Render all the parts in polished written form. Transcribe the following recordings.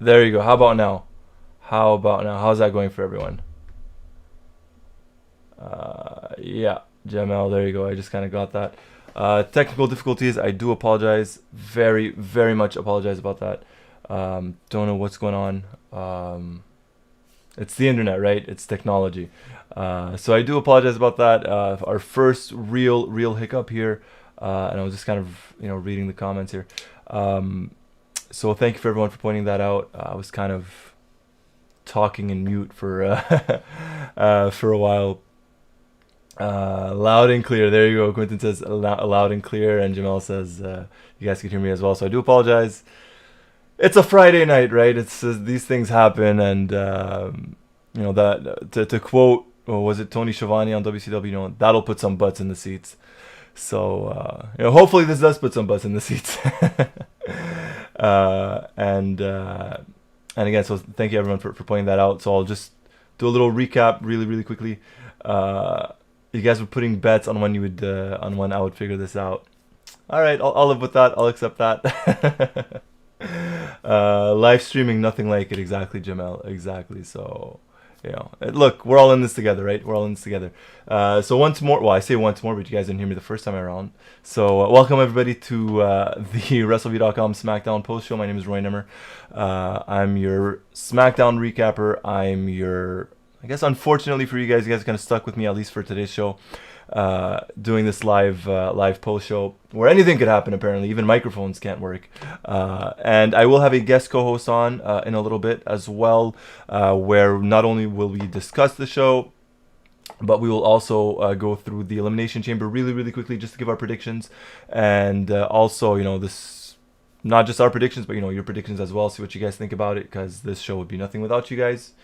There you go. How about now? How about now? How's that going for everyone? Yeah, Jamel, there you go. I just kind of got that. Technical difficulties. I do apologize. Very, very much apologize about that. Don't know what's going on. It's the internet, right? It's technology. So I do apologize about that. Our first real hiccup here. And I was just kind of, reading the comments here. So thank you for everyone for pointing that out. I was kind of talking in mute for for a while. Loud and clear. There you go. Quentin says loud and clear, and Jamel says you guys can hear me as well. So I do apologize. It's a Friday night, right? It's these things happen, and that to quote, or was it Tony Schiavone on WCW? That'll put some butts in the seats. So hopefully this does put some butts in the seats. And again, so thank you everyone for pointing that out. So I'll just do a little recap really quickly. You guys were putting bets on when you would on when I would figure this out. All right, I'll live with that. I'll accept that. Live streaming, nothing like it. Exactly, Jamel. Exactly. So, look, we're all in this together, right? We're all in this together. So once more, well, I say once more, but you guys didn't hear me the first time around. So welcome everybody to the Wrestleview.com SmackDown Post Show. My name is Roy Nemer. I'm your SmackDown recapper. I'm your, I guess, unfortunately for you guys are kind of stuck with me at least for today's show. Doing this live post show where anything could happen. Apparently, even microphones can't work. And I will have a guest co-host on in a little bit as well, where not only will we discuss the show, but we will also go through the Elimination Chamber really quickly just to give our predictions, and also this, not just our predictions, but your predictions as well. See what you guys think about it, because this show would be nothing without you guys.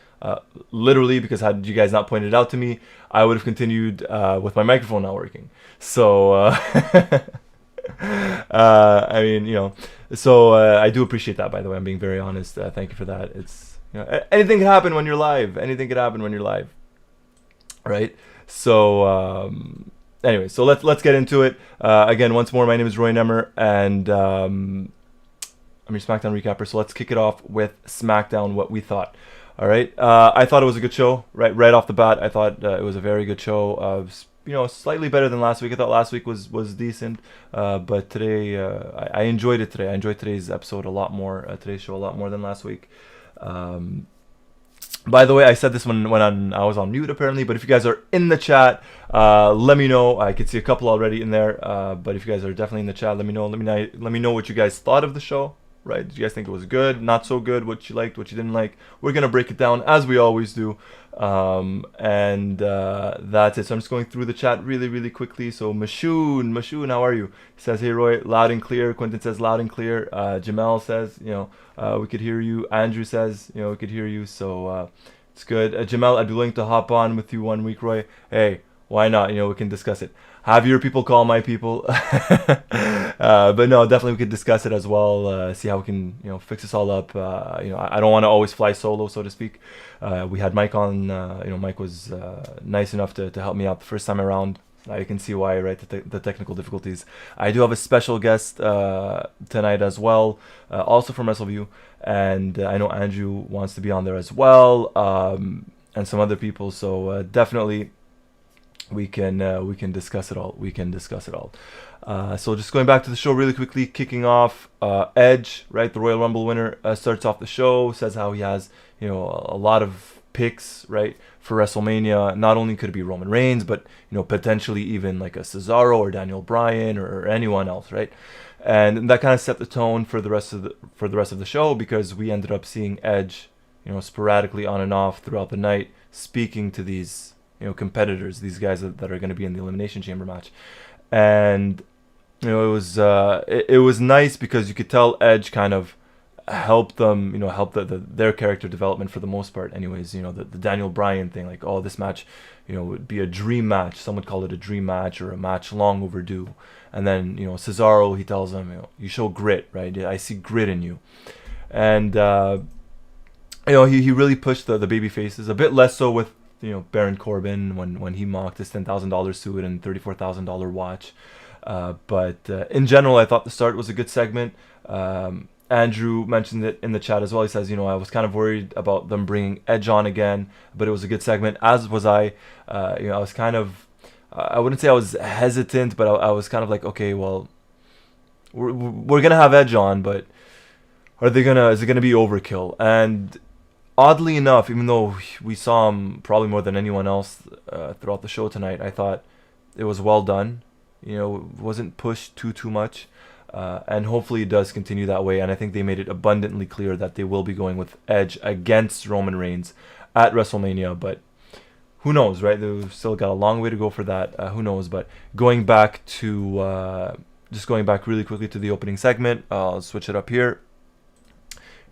Literally, because had you guys not pointed it out to me, I would have continued with my microphone not working. So I mean, so I do appreciate that. By the way, I'm being very honest. Thank you for that. It's anything can happen when you're live. Anything can happen when you're live, right? So anyway, so let's get into it. Again, once more, my name is Roy Nemer, and I'm your SmackDown recapper. So let's kick it off with SmackDown. What we thought. All right. I thought it was a good show. Right off the bat, I thought it was a very good show. Slightly better than last week. I thought last week was decent, but today I enjoyed it. Today I enjoyed today's episode a lot more. Today's show a lot more than last week. By the way, I said this when I was on mute apparently, but if you guys are in the chat, let me know. I could see a couple already in there, but if you guys are definitely in the chat, let me know. Let me know what you guys thought of the show. Right? Did you guys think it was good? Not so good? What you liked? What you didn't like? We're gonna break it down as we always do, and that's it. So I'm just going through the chat really quickly. So Mashoon, how are you? He says, "Hey Roy, loud and clear." Quentin says, "Loud and clear." Jamel says, we could hear you. Andrew says, we could hear you. So it's good. Jamel, I'd be willing to hop on with you one week, Roy. Hey, why not? We can discuss it. Have your people call my people. But no, definitely we could discuss it as well. See how we can, fix this all up. I don't want to always fly solo, so to speak. We had Mike on. Mike was nice enough to help me out the first time around. You can see why, right? The technical difficulties. I do have a special guest tonight as well, also from Wrestleview, and I know Andrew wants to be on there as well, and some other people. So definitely. We can discuss it all. So just going back to the show really quickly, kicking off, Edge, right, the Royal Rumble winner, starts off the show, says how he has a lot of picks, right, for WrestleMania. Not only could it be Roman Reigns, but potentially even like a Cesaro or Daniel Bryan or anyone else, right? And that kind of set the tone for the rest of the show, because we ended up seeing Edge, sporadically on and off throughout the night, speaking to these competitors, these guys that are going to be in the Elimination Chamber match. And it was nice because you could tell Edge kind of helped them, help their character development for the most part anyways. The Daniel Bryan thing, like, oh, this match would be a dream match. Some would call it a dream match or a match long overdue. And then Cesaro, he tells him, you show grit, right? I see grit in you. And he really pushed the baby faces, a bit less so with Baron Corbin when he mocked his $10,000 suit and $34,000 watch. But in general, I thought the start was a good segment. Andrew mentioned it in the chat as well. He says, I was kind of worried about them bringing Edge on again, but it was a good segment, as was I. I was kind of, I wouldn't say I was hesitant, but I was kind of like, okay, well, we're gonna have Edge on, but is it gonna be overkill? And oddly enough, even though we saw him probably more than anyone else throughout the show tonight, I thought it was well done. It wasn't pushed too much. And hopefully it does continue that way. And I think they made it abundantly clear that they will be going with Edge against Roman Reigns at WrestleMania. But who knows, right? They've still got a long way to go for that. Who knows? But going back really quickly to the opening segment, I'll switch it up here.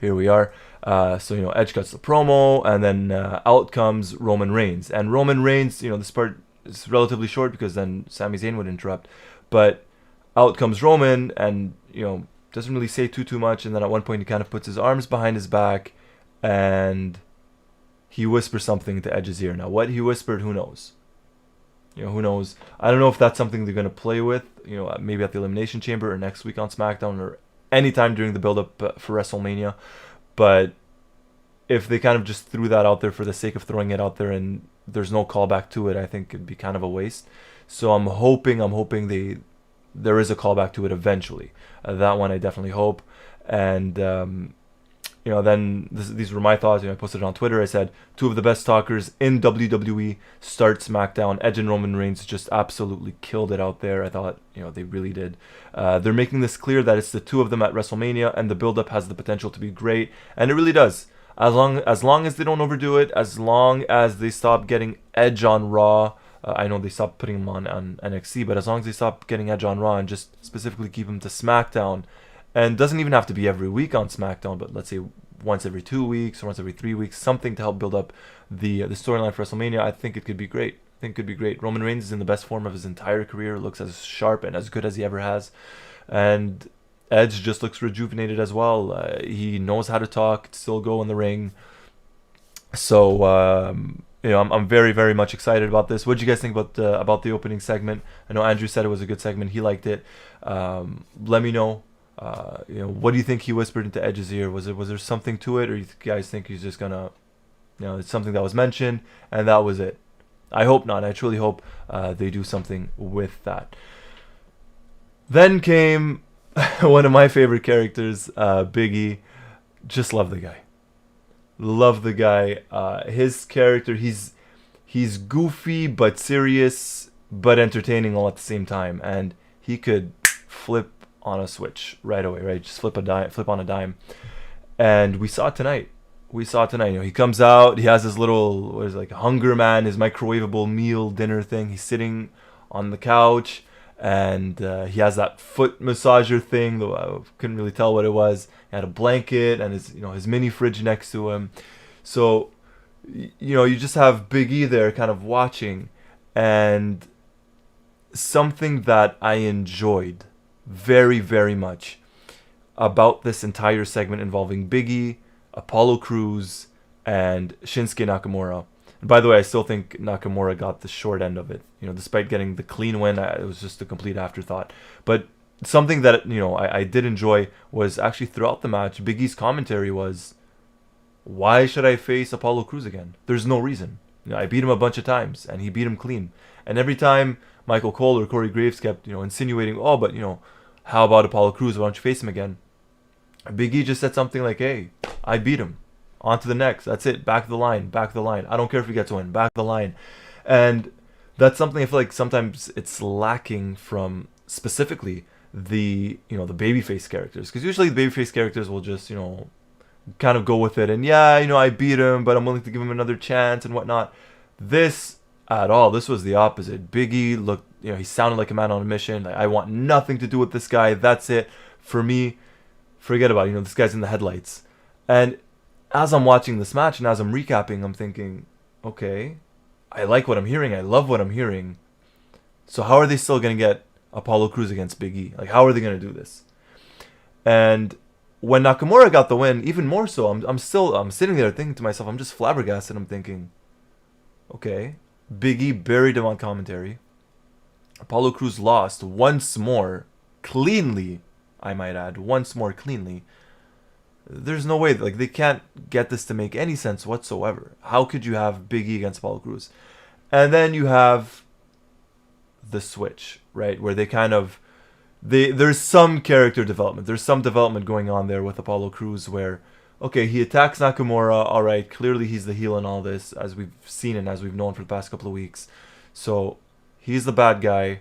Here we are. So Edge cuts the promo, and then out comes Roman Reigns. And Roman Reigns, this part is relatively short because then Sami Zayn would interrupt. But out comes Roman, and doesn't really say too much. And then at one point he kind of puts his arms behind his back, and he whispers something to Edge's ear. Now, what he whispered, who knows? Who knows? I don't know if that's something they're gonna play with. Maybe at the Elimination Chamber or next week on SmackDown or anytime during the build-up for WrestleMania. But if they kind of just threw that out there for the sake of throwing it out there and there's no callback to it, I think it'd be kind of a waste. So I'm hoping there is a callback to it eventually. That one I definitely hope. And then these were my thoughts. I posted it on Twitter. I said 2 of the best talkers in WWE start SmackDown. Edge and Roman Reigns just absolutely killed it out there. I thought they really did. They're making this clear that it's the 2 of them at WrestleMania, and the build-up has the potential to be great, and it really does. As long as they don't overdo it, as long as they stop getting Edge on Raw. I know they stopped putting him on NXT, but as long as they stop getting Edge on Raw and just specifically keep him to SmackDown, and doesn't even have to be every week on SmackDown, but let's say once every 2 weeks or once every 3 weeks, something to help build up the storyline for WrestleMania, I think it could be great. Roman Reigns is in the best form of his entire career, looks as sharp and as good as he ever has, and Edge just looks rejuvenated as well. He knows how to talk, still go in the ring. So I'm very, very much excited about this. What do you guys think about the opening segment? I know Andrew said it was a good segment. He liked it. Let me know. What do you think he whispered into Edge's ear? Was there something to it, or you guys think he's just gonna, it's something that was mentioned and that was it? I hope not. I truly hope they do something with that. Then came one of my favorite characters, Big E. Just love the guy. Love the guy. His character, he's goofy but serious but entertaining all at the same time, and he could flip on a switch right away, right? Just flip on a dime. And we saw it tonight. He comes out, he has his little Hunger Man, his microwavable meal dinner thing. He's sitting on the couch, and he has that foot massager thing, though I couldn't really tell what it was. He had a blanket and his mini fridge next to him. So you just have Big E there kind of watching, and something that I enjoyed very, very much about this entire segment involving Big E, Apollo Crews, and Shinsuke Nakamura. And by the way, I still think Nakamura got the short end of it. Despite getting the clean win, it was just a complete afterthought. But something that I did enjoy was actually throughout the match, Big E's commentary was, why should I face Apollo Crews again? There's no reason. I beat him a bunch of times, and he beat him clean. And every time Michael Cole or Corey Graves kept insinuating, but how about Apollo Crews? Why don't you face him again? Big E just said something like, hey, I beat him. On to the next. That's it. Back of the line. I don't care if he gets a win. Back of the line. And that's something I feel like sometimes it's lacking from specifically the babyface characters. Because usually the babyface characters will just, kind of go with it. And I beat him, but I'm willing to give him another chance and whatnot. This was the opposite. Big E looked, he sounded like a man on a mission. Like, I want nothing to do with this guy. That's it. For me, forget about it. This guy's in the headlights. And as I'm watching this match and as I'm recapping, I'm thinking, okay, I like what I'm hearing. I love what I'm hearing. So how are they still going to get Apollo Crews against Big E? Like, how are they going to do this? And when Nakamura got the win, even more so, I'm sitting there thinking to myself, I'm just flabbergasted. I'm thinking, okay, Big E buried him on commentary. Apollo Crews lost once more, cleanly, I might add, once more cleanly. There's no way. Like, they can't get this to make any sense whatsoever. How could you have Big E against Apollo Crews? And then you have the switch, right? Where they kind of... there's some character development. There's some development going on there with Apollo Crews where, okay, he attacks Nakamura. All right, clearly he's the heel in all this, as we've seen and as we've known for the past couple of weeks. So he's the bad guy.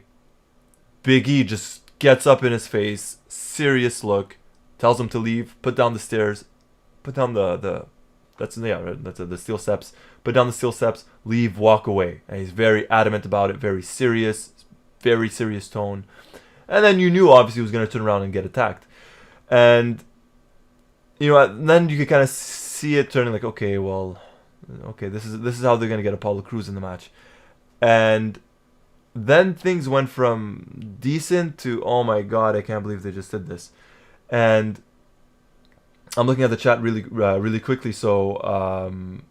Big E just gets up in his face, serious look, tells him to leave, put down the stairs, put down the steel steps, put down the steel steps, leave, walk away. And he's very adamant about it, very serious tone. And then you knew obviously he was going to turn around and get attacked. And then you could kind of see it turning like, okay, this is how they're going to get Apollo Crews in the match. And then things went from decent to, oh my god, I can't believe they just did this. And I'm looking at the chat really quickly. So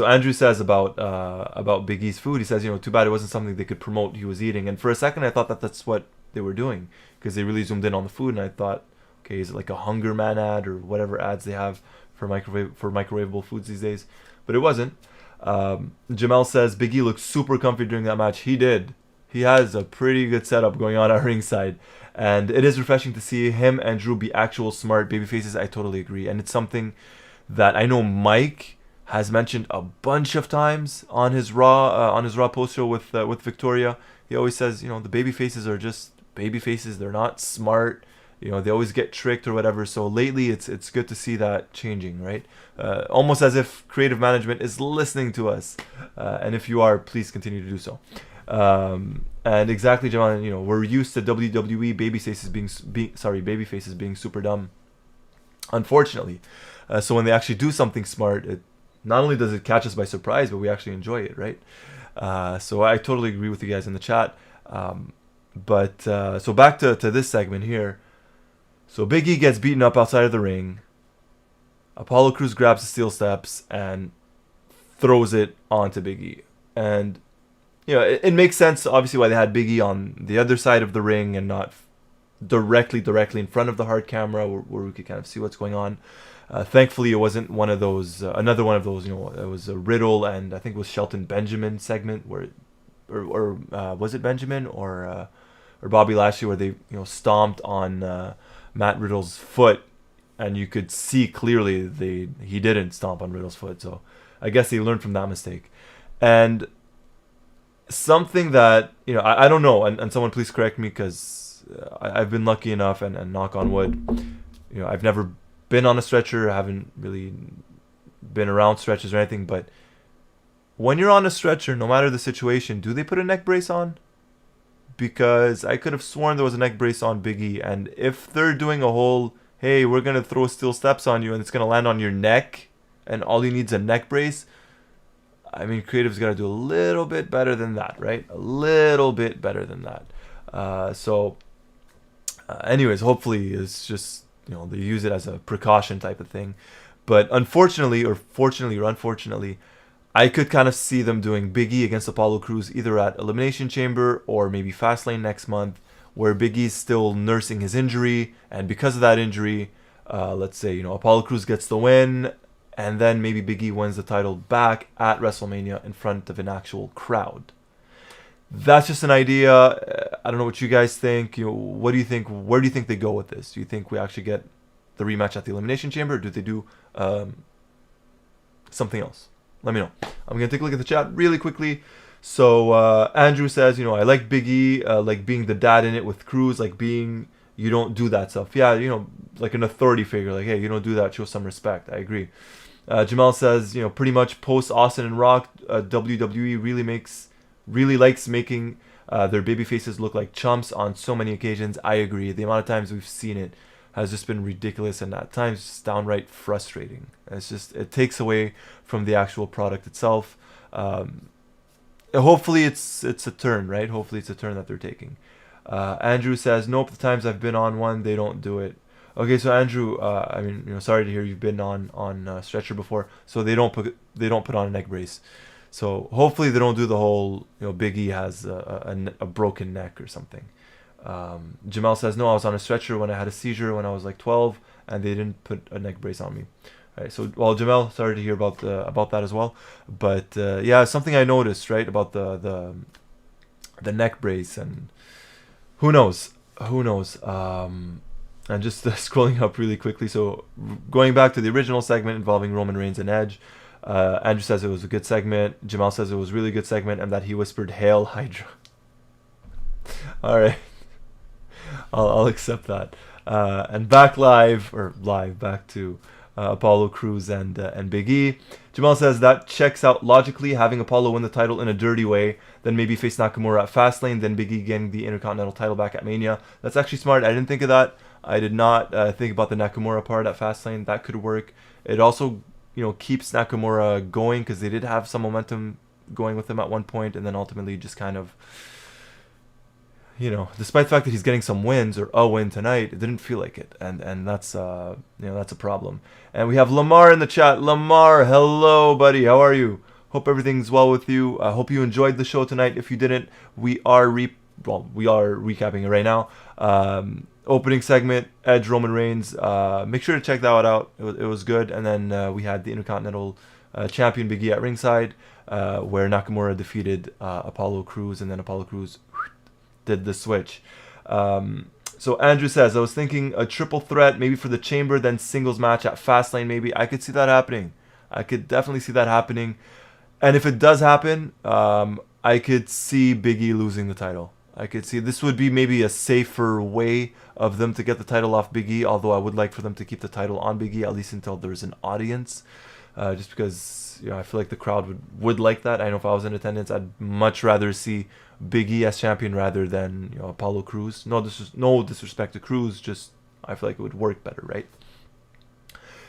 Andrew says about Big E's food. He says, too bad it wasn't something they could promote he was eating. And for a second I thought that's what they were doing, because they really zoomed in on the food, and I thought, okay, is it like a Hunger Man ad or whatever ads they have for microwavable foods these days? But it wasn't. Jamel says Big E looked super comfy during that match. He did. He has a pretty good setup going on at ringside, and it is refreshing to see him and Drew be actual smart babyfaces. I totally agree, and it's something that I know Mike has mentioned a bunch of times on his Raw post show with Victoria. He always says, the babyfaces are just babyfaces. They're not smart. They always get tricked or whatever. So lately, it's good to see that changing, right? Almost as if creative management is listening to us, and if you are, please continue to do so. And exactly, John. We're used to WWE babyfaces being super dumb. Unfortunately, so when they actually do something smart, it not only does it catch us by surprise, but we actually enjoy it, right? So I totally agree with you guys in the chat. But so back to this segment here. So Big E gets beaten up outside of the ring. Apollo Crews grabs the steel steps and throws it onto Big E. And it makes sense, obviously, why they had Big E on the other side of the ring and not directly in front of the hard camera where we could kind of see what's going on. Thankfully, it wasn't one of those, another one of those, it was a Riddle and I think it was Shelton Benjamin segment where, or was it Benjamin or Bobby Lashley, where they, stomped on Matt Riddle's foot, and you could see clearly he didn't stomp on Riddle's foot. So I guess they learned from that mistake. And something that, I don't know, and someone please correct me, because I've been lucky enough, and knock on wood, I've never been on a stretcher. I haven't really been around stretchers or anything, but when you're on a stretcher, no matter the situation, do they put a neck brace on? Because I could have sworn there was a neck brace on Big E, and if they're doing a whole, hey, we're going to throw steel steps on you and it's going to land on your neck and all you need is a neck brace, I mean, creative's got to do a little bit better than that, right? A little bit better than that. Anyways, hopefully it's just, they use it as a precaution type of thing. But unfortunately, or fortunately or unfortunately, I could kind of see them doing Big E against Apollo Crews either at Elimination Chamber or maybe Fastlane next month, where Big E's still nursing his injury, and because of that injury, let's say, Apollo Crews gets the win, and then maybe Big E wins the title back at WrestleMania in front of an actual crowd. That's just an idea. I don't know what you guys think. What do you think? Where do you think they go with this? Do you think we actually get the rematch at the Elimination Chamber, or do they do something else? Let me know. I'm going to take a look at the chat really quickly. So Andrew says, I like Big E, like being the dad in it with Crews, like being, you don't do that stuff. Yeah, like an authority figure, like, hey, you don't do that, show some respect. I agree. Jamal says, pretty much post Austin and Rock, WWE really likes making their baby faces look like chumps on so many occasions. I agree. The amount of times we've seen it has just been ridiculous, and at times just downright frustrating. It takes away from the actual product itself. Hopefully it's a turn, right? Hopefully it's a turn that they're taking. Andrew says, nope, the times I've been on one, they don't do it. Okay, so Andrew, sorry to hear you've been on stretcher before. So they don't put on a neck brace. So hopefully they don't do the whole, Big E has a broken neck or something. Jamal says, no, I was on a stretcher when I had a seizure when I was like 12, and they didn't put a neck brace on me. All right, so well, Jamel, sorry to hear about that as well. But yeah, something I noticed, right, about the neck brace, and who knows, and just scrolling up really quickly. So going back to the original segment involving Roman Reigns and Edge, Andrew says it was a good segment. Jamal says it was a really good segment, and that he whispered "Hail Hydra." All right, I'll accept that. And back back to Apollo Crews and Big E. Jamal says that checks out logically, having Apollo win the title in a dirty way, then maybe face Nakamura at Fastlane, then Big E getting the Intercontinental title back at Mania. That's actually smart. I didn't think of that. I did not think about the Nakamura part at Fastlane. That could work. It also, keeps Nakamura going, because they did have some momentum going with him at one point, and then ultimately just kind of, despite the fact that he's getting some wins or a win tonight, it didn't feel like it, and that's that's a problem. And we have Lamar in the chat. Lamar, hello, buddy. How are you? Hope everything's well with you. I hope you enjoyed the show tonight. If you didn't, we are recapping it right now. Opening segment, Edge Roman Reigns. Make sure to check that out. It was good. And then we had the Intercontinental champion Big E at ringside, where Nakamura defeated Apollo Crews, and then Apollo Crews did the switch. So Andrew says, I was thinking a triple threat, maybe for the Chamber, then singles match at Fastlane. Maybe I could see that happening. I could definitely see that happening. And if it does happen, I could see Big E losing the title. I could see this would be maybe a safer way of them to get the title off Big E, although I would like for them to keep the title on Big E, at least until there's an audience. Just because I feel like the crowd would like that. I know if I was in attendance, I'd much rather see Big E as champion rather than Apollo Crews. No disrespect to Crews, just I feel like it would work better, right?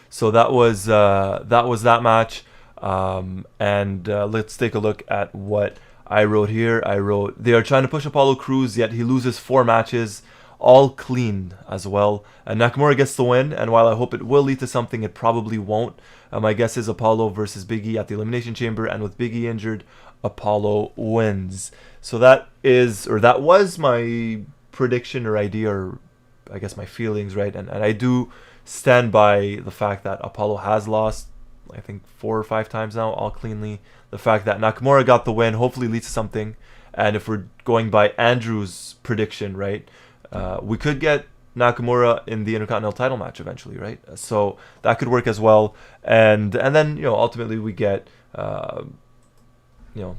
So that was that match. And let's take a look at what I wrote here. I wrote, they are trying to push Apollo Crews, yet he loses 4 matches, all clean as well. And Nakamura gets the win, and while I hope it will lead to something, it probably won't. My guess is Apollo versus Big E at the Elimination Chamber, and with Big E injured, Apollo wins. So that was my prediction or idea, or I guess my feelings, right? And I do stand by the fact that Apollo has lost, I think 4 or 5 times now, all cleanly. The fact that Nakamura got the win hopefully leads to something. And if we're going by Andrew's prediction, right, we could get Nakamura in the Intercontinental title match eventually, right? So that could work as well. And then ultimately we get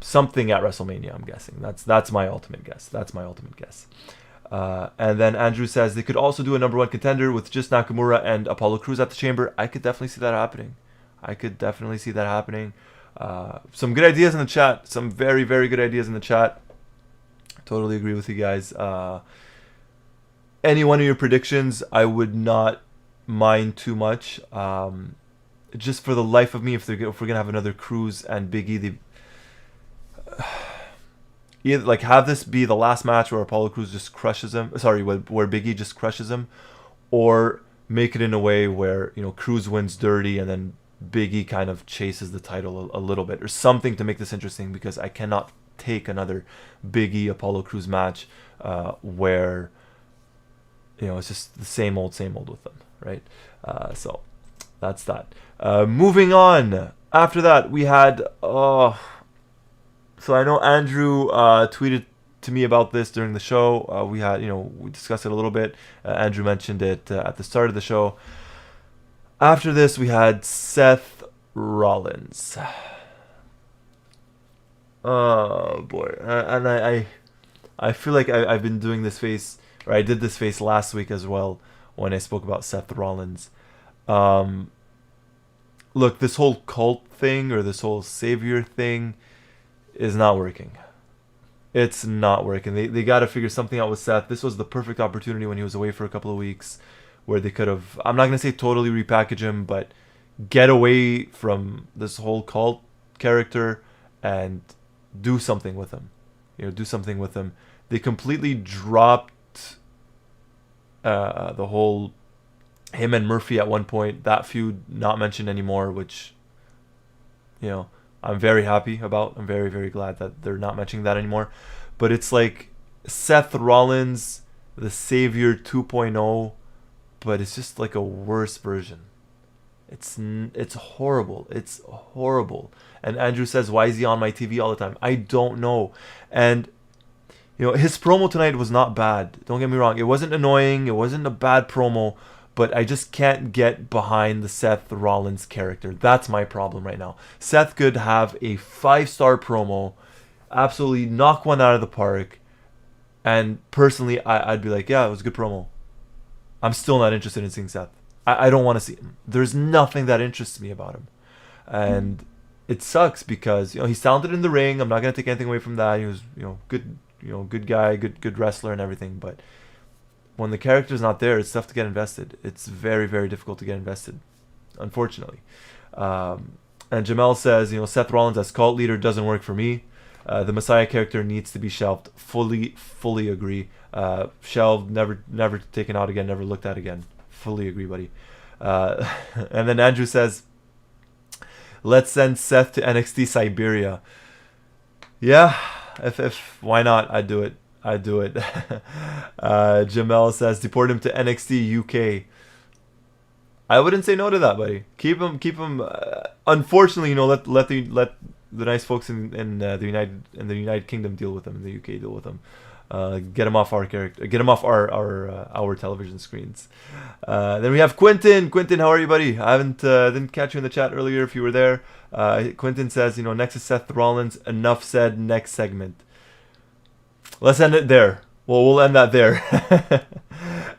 something at WrestleMania. I'm guessing that's my ultimate guess. And then Andrew says they could also do a number 1 contender with just Nakamura and Apollo Crews at the Chamber. I could definitely see that happening. Some good ideas in the chat. Some very, very good ideas in the chat. Totally agree with you guys. Any one of your predictions, I would not mind too much. Just for the life of me, if we're gonna have another Crews and Big E, either like have this be the last match where Apollo Crews just crushes him. Where Big E just crushes him, or make it in a way where Crews wins dirty and then Big E kind of chases the title a little bit, or something to make this interesting, because I cannot take another Big E Apollo Crews match where it's just the same old with them, right? So that's that. Moving on. After that, we had so I know Andrew tweeted to me about this during the show. We had we discussed it a little bit. Andrew mentioned it at the start of the show. After this, we had Seth Rollins. Oh boy, and I feel like I've been doing this face, or I did this face last week as well when I spoke about Seth Rollins. Look, this whole cult thing, or this whole savior thing, is not working. It's not working. They got to figure something out with Seth. This was the perfect opportunity when he was away for a couple of weeks, where they could have, I'm not going to say totally repackage him, but get away from this whole cult character and do something with him. They completely dropped the whole him and Murphy at one point. That feud not mentioned anymore, which, I'm very happy about. I'm very, very glad that they're not mentioning that anymore. But it's like Seth Rollins, the Savior 2.0, but it's just like a worse version. It's horrible. It's horrible. And Andrew says, why is he on my TV all the time? I don't know. And his promo tonight was not bad. Don't get me wrong. It wasn't annoying. It wasn't a bad promo. But I just can't get behind the Seth Rollins character. That's my problem right now. Seth could have a 5-star promo, absolutely knock one out of the park. And personally, I'd be like, yeah, it was a good promo. I'm still not interested in seeing Seth. I don't want to see him. There's nothing that interests me about him. And it sucks because, he's talented in the ring. I'm not going to take anything away from that. He was, good, good guy, good wrestler and everything. But when the character's not there, it's tough to get invested. It's very, very difficult to get invested, unfortunately. And Jamel says, Seth Rollins as cult leader doesn't work for me. The Messiah character needs to be shelved. Fully agree. Shelved, never taken out again, never looked at again. Fully agree, buddy. And then Andrew says, let's send Seth to NXT Siberia. Yeah, if why not? I'd do it. Jamel says, deport him to NXT UK. I wouldn't say no to that, buddy. Keep him. Unfortunately, let the nice folks in the United Kingdom deal with him, in the UK deal with him. Get him off our character. Get him off our television screens. Then we have Quentin. Quentin, how are you, buddy? I didn't catch you in the chat earlier if you were there. Quentin says, next is Seth Rollins. Enough said. Next segment. Let's end it there. Well, we'll end that there.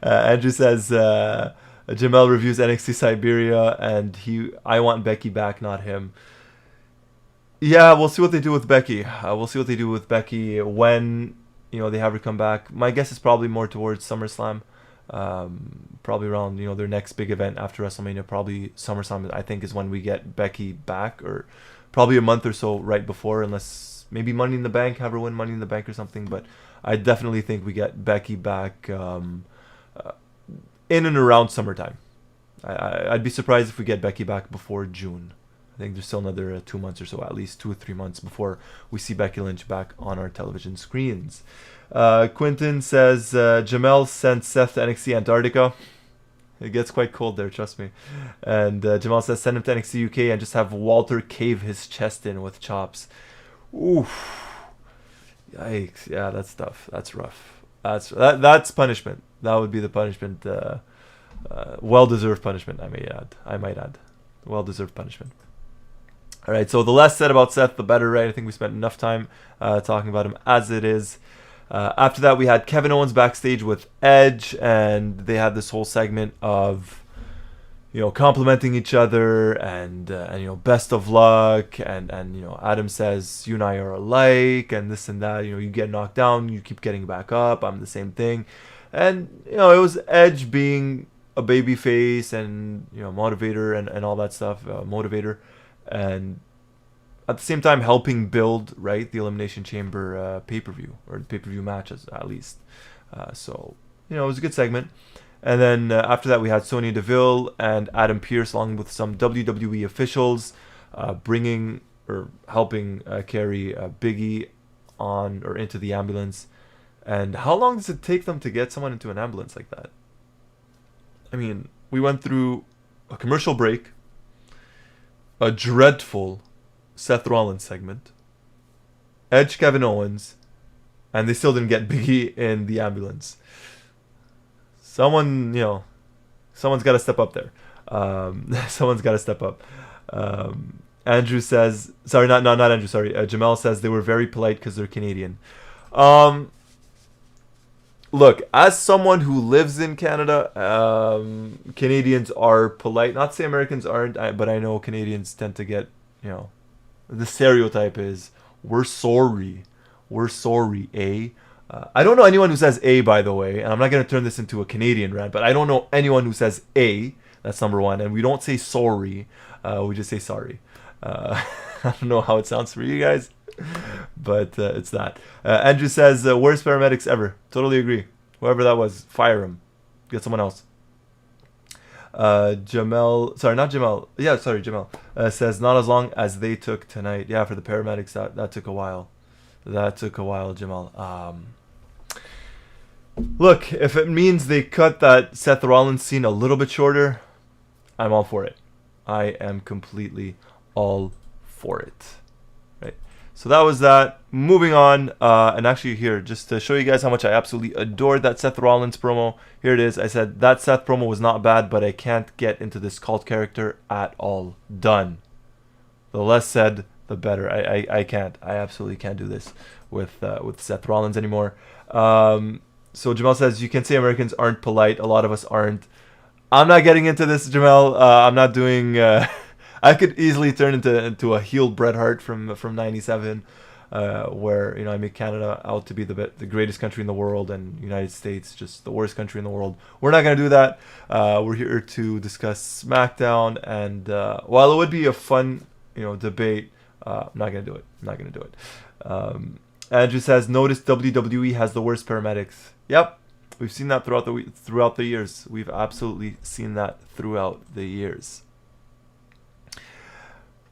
Andrew says, Jamel reviews NXT Siberia, and I want Becky back, not him. Yeah, we'll see what they do with Becky. We'll see what they do with Becky when they have her come back. My guess is probably more towards SummerSlam. Probably around their next big event after WrestleMania. Probably SummerSlam, I think, is when we get Becky back, or probably a month or so right before, unless maybe Money in the Bank, have her win Money in the Bank or something. But I definitely think we get Becky back in and around summertime. I'd be surprised if we get Becky back before June. I think there's still another 2 months or so, at least 2 or 3 months before we see Becky Lynch back on our television screens. Quentin says, Jamel sent Seth to NXT Antarctica. It gets quite cold there, trust me. And Jamal says, send him to NXT UK and just have Walter cave his chest in with chops. Oof. Yikes. Yeah, that's tough. That's rough. That's punishment. That would be the punishment. Well-deserved punishment, I might add. Well-deserved punishment. All right, so the less said about Seth, the better, right? I think we spent enough time talking about him as it is. After that, we had Kevin Owens backstage with Edge, and they had this whole segment of, complimenting each other and best of luck, and Adam says, you and I are alike, and this and that. You get knocked down, you keep getting back up. I'm the same thing, and it was Edge being a baby face and motivator and all that stuff, motivator. And at the same time helping build, right, the Elimination Chamber pay-per-view, or the pay-per-view matches at least. So it was a good segment. And then after that we had Sonya Deville and Adam Pearce along with some WWE officials bringing or helping carry Big E on or into the ambulance. And how long does it take them to get someone into an ambulance like that? I mean, we went through a commercial break, a dreadful Seth Rollins segment, Edge, Kevin Owens, and they still didn't get Big E in the ambulance. Someone's got to step up there. Someone's got to step up. Andrew says, sorry, not Andrew, sorry. Jamel says they were very polite because they're Canadian. Look, as someone who lives in Canada, Canadians are polite. Not to say Americans aren't, but I know Canadians tend to get, the stereotype is, we're sorry, eh? I don't know anyone who says A, by the way, and I'm not going to turn this into a Canadian rant, but I don't know anyone who says A. That's number one. And we don't say sorry. We just say sorry. I don't know how it sounds for you guys, but it's that. Andrew says, worst paramedics ever. Totally agree. Whoever that was, fire him. Get someone else. Jamel says, not as long as they took tonight. Yeah, for the paramedics, that took a while. That took a while, Jamal. Look, if it means they cut that Seth Rollins scene a little bit shorter, I'm all for it. I am completely all for it. Right. So that was that. Moving on, and actually here, just to show you guys how much I absolutely adored that Seth Rollins promo. Here it is. I said that Seth promo was not bad, but I can't get into this cult character at all. Done. The less said, the better. I can't. I absolutely can't do this with Seth Rollins anymore. So Jamal says, you can say Americans aren't polite. A lot of us aren't. I'm not getting into this, Jamal. I'm not doing... I could easily turn into a heel Bret Hart from 97, where I make Canada out to be the greatest country in the world and United States just the worst country in the world. We're not going to do that. We're here to discuss SmackDown, and while it would be a fun debate, I'm not going to do it. I'm not going to do it. Andrew says, notice WWE has the worst paramedics. Yep, we've seen that throughout the years. We've absolutely seen that throughout the years.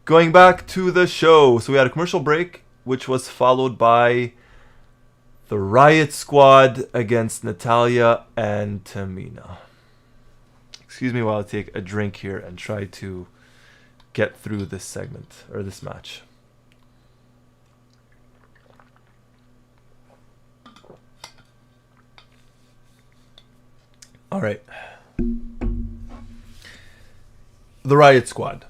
Going back to the show, so we had a commercial break, which was followed by the Riot Squad against Natalya and Tamina. Excuse me while I take a drink here and try to get through this segment or this match. All right. The Riot Squad.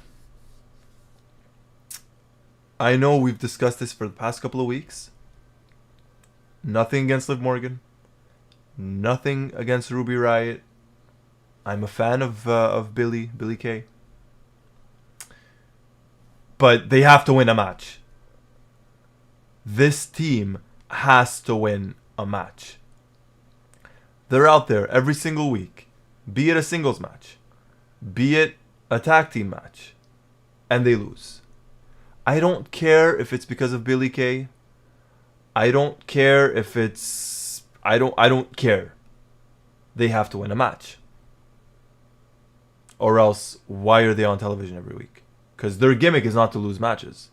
I know we've discussed this for the past couple of weeks. Nothing against Liv Morgan. Nothing against Ruby Riott. I'm a fan of Billy Kay. But they have to win a match. This team has to win a match. They're out there every single week, be it a singles match, be it a tag team match, and they lose. I don't care if it's because of Billy Kay. I don't care if it's... I don't care. They have to win a match. Or else, why are they on television every week? Because their gimmick is not to lose matches.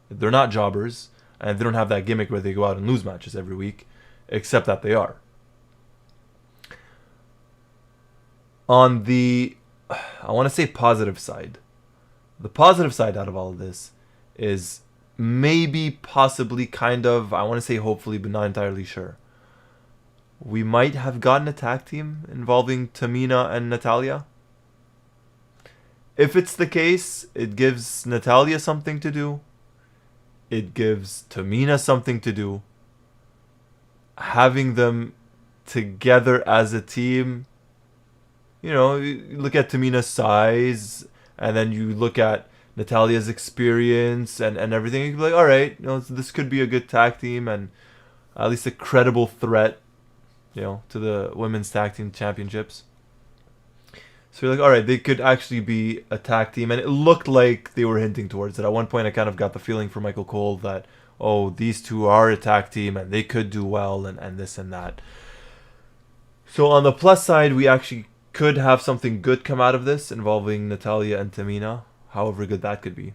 They're not jobbers, and they don't have that gimmick where they go out and lose matches every week, except that they are. On the, I want to say positive side. The positive side out of all of this is maybe, possibly, kind of, I want to say hopefully, but not entirely sure. We might have gotten a tag team involving Tamina and Natalya. If it's the case, it gives Natalya something to do. It gives Tamina something to do. Having them together as a team, you look at Tamina's size, and then you look at Natalya's experience and everything. You can be like, all right, this could be a good tag team and at least a credible threat, to the women's tag team championships. So you're like, all right, they could actually be a tag team, and it looked like they were hinting towards it. At one point, I kind of got the feeling from Michael Cole that, these two are a tag team and they could do well and this and that. So on the plus side, we actually could have something good come out of this involving Natalya and Tamina, however good that could be.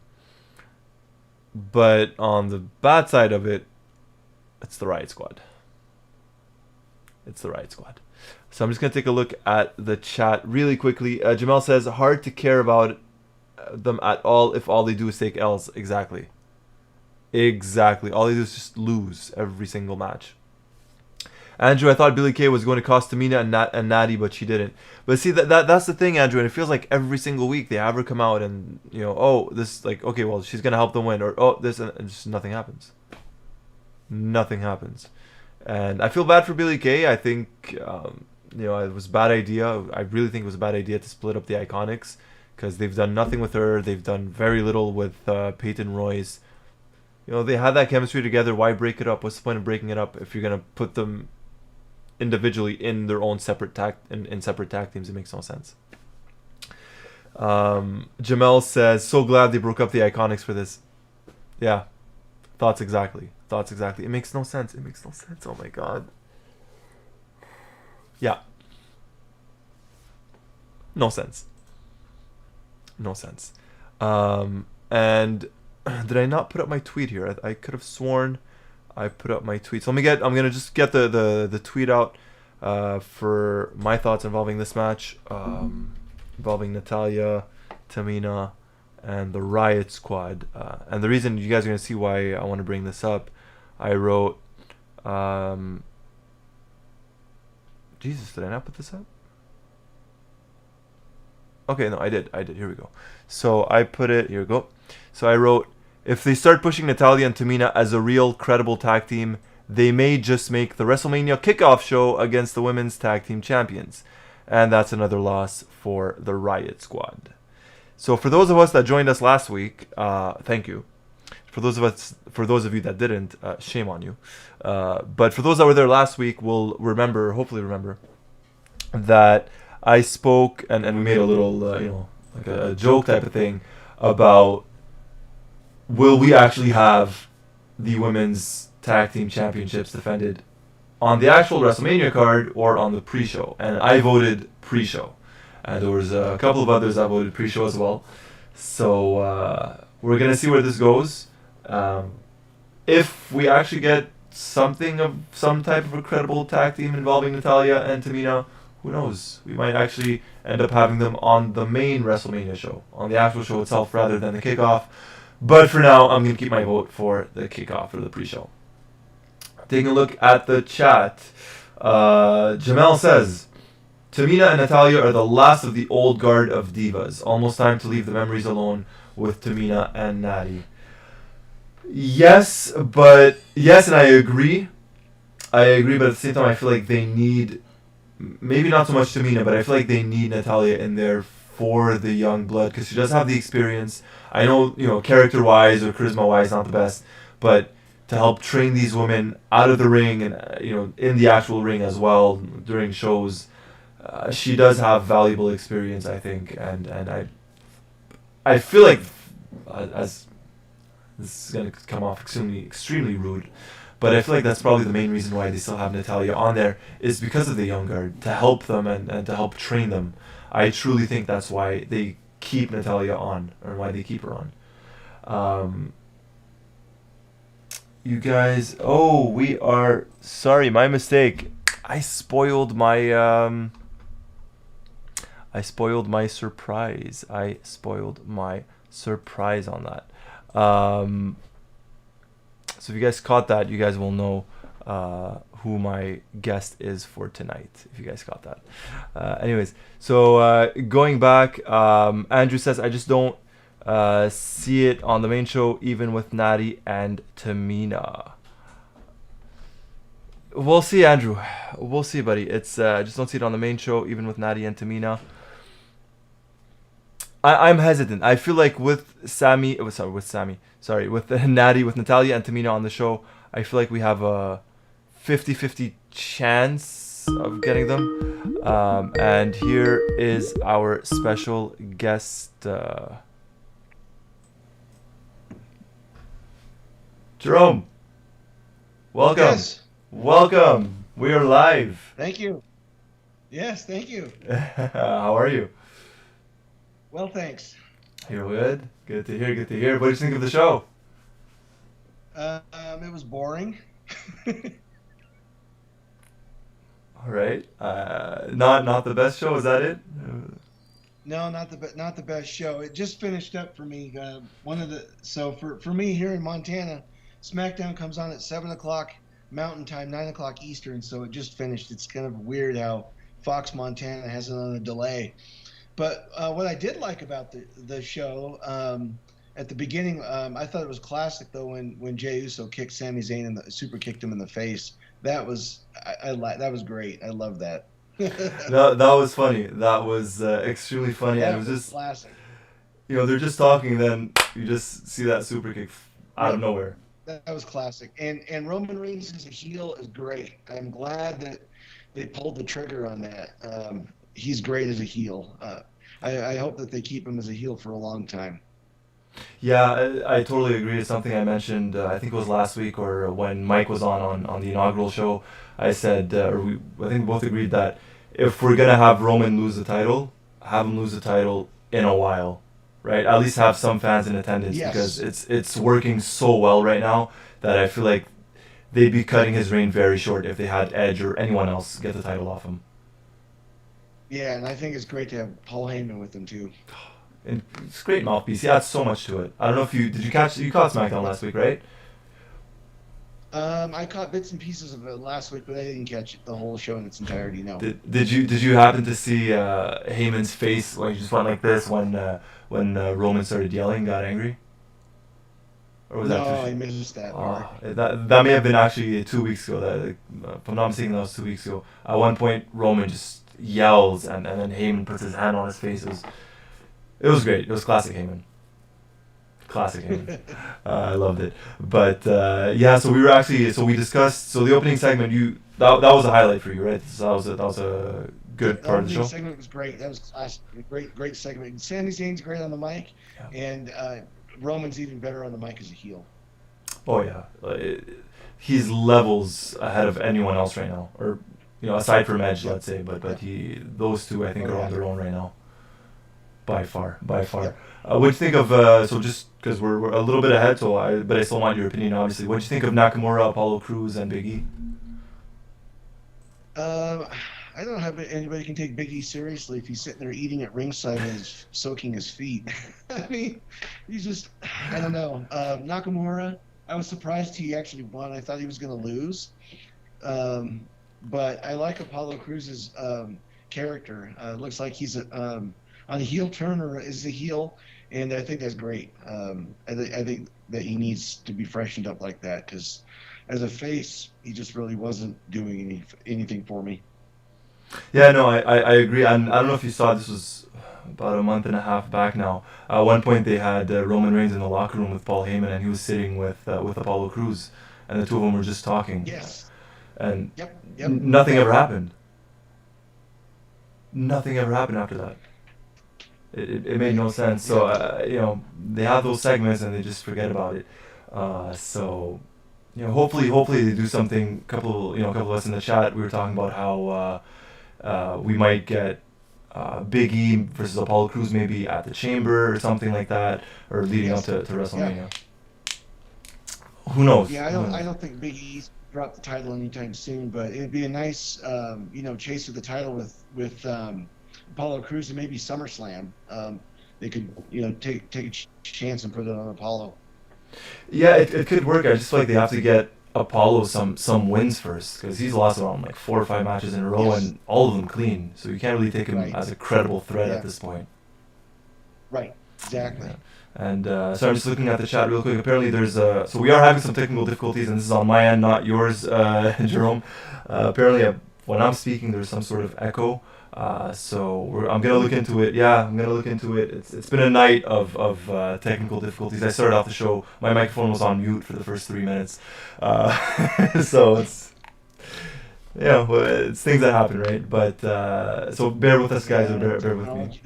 But on the bad side of it, it's the Riot Squad. It's the Riot Squad. So I'm just going to take a look at the chat really quickly. Jamal says, hard to care about them at all if all they do is take L's. Exactly. All they do is just lose every single match. Andrew, I thought Billy Kay was going to cost Tamina and Natty, but she didn't. But see, that's the thing, Andrew, and it feels like every single week they have her come out and, this, okay, well, she's going to help them win, or, this, and just nothing happens. Nothing happens. And I feel bad for Billy Kay. I think, it was a bad idea. I really think it was a bad idea to split up the Iconics, because they've done nothing with her. They've done very little with Peyton Royce. They had that chemistry together. Why break it up? What's the point of breaking it up if you're going to put them individually in their own separate separate tag teams? It makes no sense. Jamel says, so glad they broke up the Iconics for this. Yeah, thoughts exactly. It makes no sense. Oh my god. Yeah, no sense. And did I not put up my tweet here? I could have sworn I put up my tweet. So I'm gonna just get the tweet out. for my thoughts involving this match, involving Natalya, Tamina, and the Riot Squad. And the reason you guys are going to see why I want to bring this up, I wrote... Jesus, did I not put this up? Okay, no, I did. Here we go. So I put it... Here we go. So I wrote, if they start pushing Natalya and Tamina as a real, credible tag team, they may just make the WrestleMania kickoff show against the women's tag team champions. And that's another loss for the Riot Squad. So for those of us that joined us last week, thank you. For those of you that didn't, shame on you. But for those that were there last week, will hopefully remember, that I spoke and we made a little, like a joke type of thing about, will we actually have the women's tag team championships defended on the actual WrestleMania card or on the pre-show? And I voted pre-show. And there was a couple of others that voted pre-show as well. So we're going to see where this goes. If we actually get some type of a credible tag team involving Natalya and Tamina, who knows? We might actually end up having them on the main WrestleMania show, on the actual show itself rather than the kickoff. But for now, I'm going to keep my vote for the kickoff or the pre-show. Taking a look at the chat, Jamel says, Tamina and Natalya are the last of the old guard of divas. Almost time to leave the memories alone with Tamina and Natty. Yes, and I agree. But at the same time, I feel like they need, maybe not so much Tamina, but I feel like they need Natalya in there for the young blood, because she does have the experience. I know, character-wise or charisma-wise, not the best, but to help train these women out of the ring and, in the actual ring as well during shows, she does have valuable experience, I think, and I feel like, as this is going to come off extremely rude, but I feel like that's probably the main reason why they still have Natalya on there, is because of the young guard, to help them and to help train them. I truly think that's why they keep Natalya on, or why they keep her on. You guys, sorry, my mistake. I spoiled my surprise. On that. So if you guys caught that, you guys will know who my guest is for tonight, if you guys caught that. Anyways, so going back, Andrew says, I just don't see it on the main show, even with Natty and Tamina. We'll see, Andrew. We'll see, buddy. It's I just don't see it on the main show, even with Natty and Tamina. I'm hesitant. I feel like with Natty, with Natalya and Tamina on the show, I feel like we have a 50-50 chance of getting them. And here is our special guest, Jerome. Welcome. Yes. Welcome. We are live. Thank you. Yes, thank you. How are you? Well, thanks. You're good. Good to hear. What did you think of the show? It was boring. All right. Not the best show. Is that it? No, not the best show. It just finished up for me. For me here in Montana, SmackDown comes on at 7:00 Mountain Time, 9:00 Eastern. So it just finished. It's kind of weird how Fox Montana has it on a delay. But what I did like about the show, at the beginning, I thought it was classic though when Jey Uso kicked Sami Zayn and super kicked him in the face. That was that was great. I love that. That was funny. That was extremely funny. That and it was just classic. They're just talking, then you just see that super kick out of nowhere. That was classic. And Roman Reigns as a heel is great. I'm glad that they pulled the trigger on that. He's great as a heel. I hope that they keep him as a heel for a long time. Yeah, I totally agree. It's something I mentioned, I think it was last week or when Mike was on the inaugural show. I said, I think we both agreed that if we're going to have Roman lose the title, have him lose the title in a while, right? At least have some fans in attendance, Yes. because it's working so well right now that I feel like they'd be cutting his reign very short if they had Edge or anyone else get the title off him. Yeah, and I think it's great to have Paul Heyman with them too. And it's great mouthpiece. He adds so much to it. I don't know if you caught SmackDown last week, right? I caught bits and pieces of it last week, but I didn't catch the whole show in its entirety. No. Did you happen to see Heyman's face when he just went like this when Roman started yelling, got angry? Or was No, that I missed that part. That may have been actually 2 weeks ago. If I'm not mistaken, that was 2 weeks ago. At one point, Roman just yells, and then Heyman puts his hand on his face. It was great. It was classic Heyman. Classic Heyman. I loved it. But yeah, so we discussed. So the opening segment, that was a highlight for you, right? So that was a good part of the show. The segment was great. That was classic. Great segment. Sami Zayn's great on the mic, and Roman's even better on the mic as a heel. Oh yeah, he's levels ahead of anyone else right now, or aside from Edge, let's say. But those two I think are on their own right now. By far. Yep. What do you think of so just because we're a little bit ahead, but I still want your opinion, obviously. What do you think of Nakamura, Apollo Crews, and Big E? I don't know how anybody can take Big E seriously if he's sitting there eating at ringside and soaking his feet. I mean, he's just, I don't know. Nakamura, I was surprised he actually won. I thought he was going to lose. But I like Apollo Crews' character. Looks like he's on a heel turn or is a heel, and I think that's great. I think that he needs to be freshened up like that because as a face, he just really wasn't doing anything for me. Yeah, no, I agree. And I don't know if you saw, this was about a month and a half back now. At one point, they had Roman Reigns in the locker room with Paul Heyman, and he was sitting with Apollo Crews, and the two of them were just talking. Yes. And Yep. nothing ever happened. Nothing ever happened after that. It made no sense. So they have those segments and they just forget about it. So hopefully they do something. Couple of us in the chat, we were talking about how we might get Big E versus Apollo Crews maybe at the Chamber or something like that, or leading up to WrestleMania. Yeah. Who knows? Yeah, I don't think Big E drop the title anytime soon, but it'd be a nice chase of the title with Apollo Crews and maybe SummerSlam. They could take a chance and put it on Apollo. Yeah, it could work. I just feel like they have to get Apollo some wins first, because he's lost around like 4 or 5 matches in a row, and all of them clean. So you can't really take him as a credible threat at this point. Right. Exactly. Yeah. And so I'm just looking at the chat real quick. Apparently there's so we are having some technical difficulties, and this is on my end, not yours, Jerome. Apparently when I'm speaking there's some sort of echo. So I'm gonna look into it. Yeah, I'm gonna look into it. It's been a night of technical difficulties. I started off the show, my microphone was on mute for the first 3 minutes. So it's it's things that happen, right? But so bear with us, guys. Bear with me.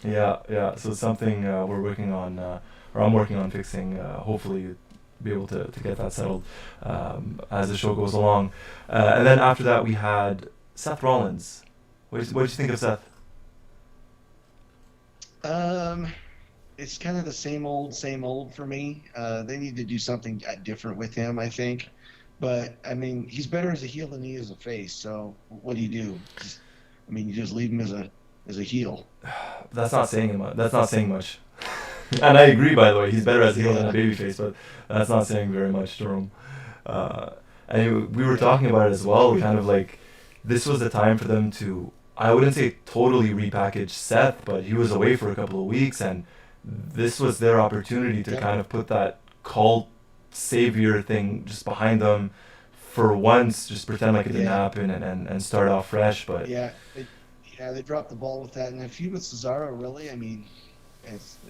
Yeah. So it's something we're working on, or I'm working on fixing. Hopefully, be able to get that settled as the show goes along. And then after that, we had Seth Rollins. What did you think of Seth? It's kind of the same old for me. They need to do something different with him, I think. But I mean, he's better as a heel than he is a face. So what do? You just leave him as a heel. That's not saying much. And I agree, by the way. He's better as a heel than a babyface, but that's not saying very much, Jerome. And we were talking about it as well. Kind of like this was the time for them to, I wouldn't say totally repackage Seth, but he was away for a couple of weeks, and this was their opportunity to kind of put that cult savior thing just behind them for once, just pretend like it didn't happen and start off fresh. But they dropped the ball with that. And a feud with Cesaro, really, I mean,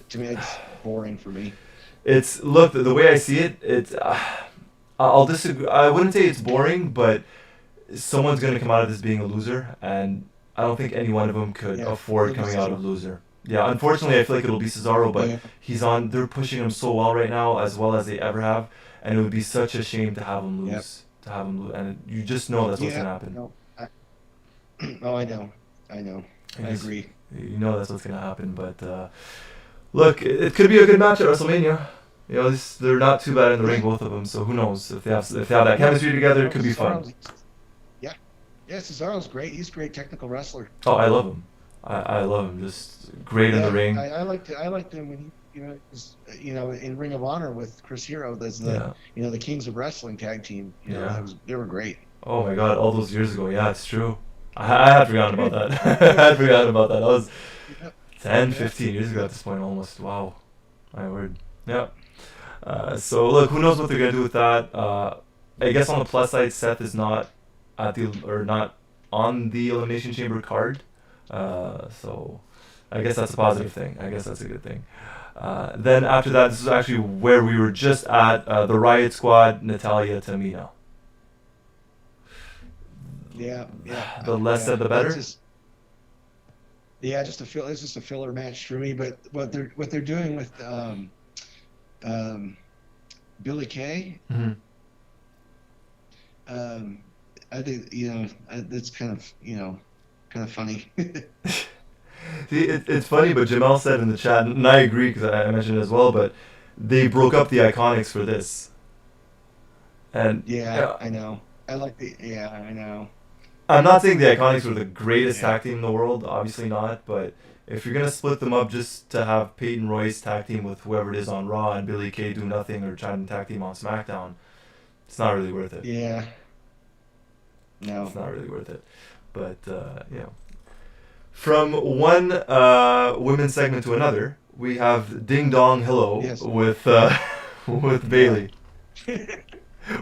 to me it's boring for me. It's, look, the way I see it, it's I'll disagree. I wouldn't say it's boring, but someone's going to come out of this being a loser, and I don't think any one of them could afford coming out of loser. Yeah, unfortunately, I feel like it'll be Cesaro, but they're pushing him so well right now, as well as they ever have, and it would be such a shame to have him lose. And you just know that's what's going to happen. No, I know. I agree. You know that's what's going to happen, but look, it could be a good match at WrestleMania. You know, they're not too bad in the ring, both of them. So who knows if they have that chemistry together, it could be fun. Yeah, Cesaro's great. He's a great technical wrestler. Oh, I love him. I love him. Just great in the ring. I liked him when he in Ring of Honor with Chris Hero. There's the the Kings of Wrestling tag team. They were great. Oh my God, all those years ago. Yeah, it's true. I had forgotten about that. I had forgotten about that. That was 10, 15 years ago at this point almost. Wow. My word. Yeah. So look, who knows what they're gonna do with that? I guess on the plus side, Seth is not not on the Elimination Chamber card. So I guess that's a positive thing. I guess that's a good thing. Then after that, this is actually where we were just at, the Riot Squad, Natalya, Tamina. Yeah. The less said, the better. It's just a filler match for me. But what they're doing with Billie Kay, I think that's kind of funny. See, it's funny, but Jamel said in the chat, and I agree because I mentioned it as well, but they broke up the Iconics for this. And I know. I know. I'm not saying the Iconics were the greatest tag team in the world, obviously not, but if you're going to split them up just to have Peyton Royce tag team with whoever it is on Raw and Billie Kay do nothing or try and tag team on SmackDown, it's not really worth it. Yeah. No. It's not really worth it. But, from one women's segment to another, we have Ding Dong Hello with Bayley.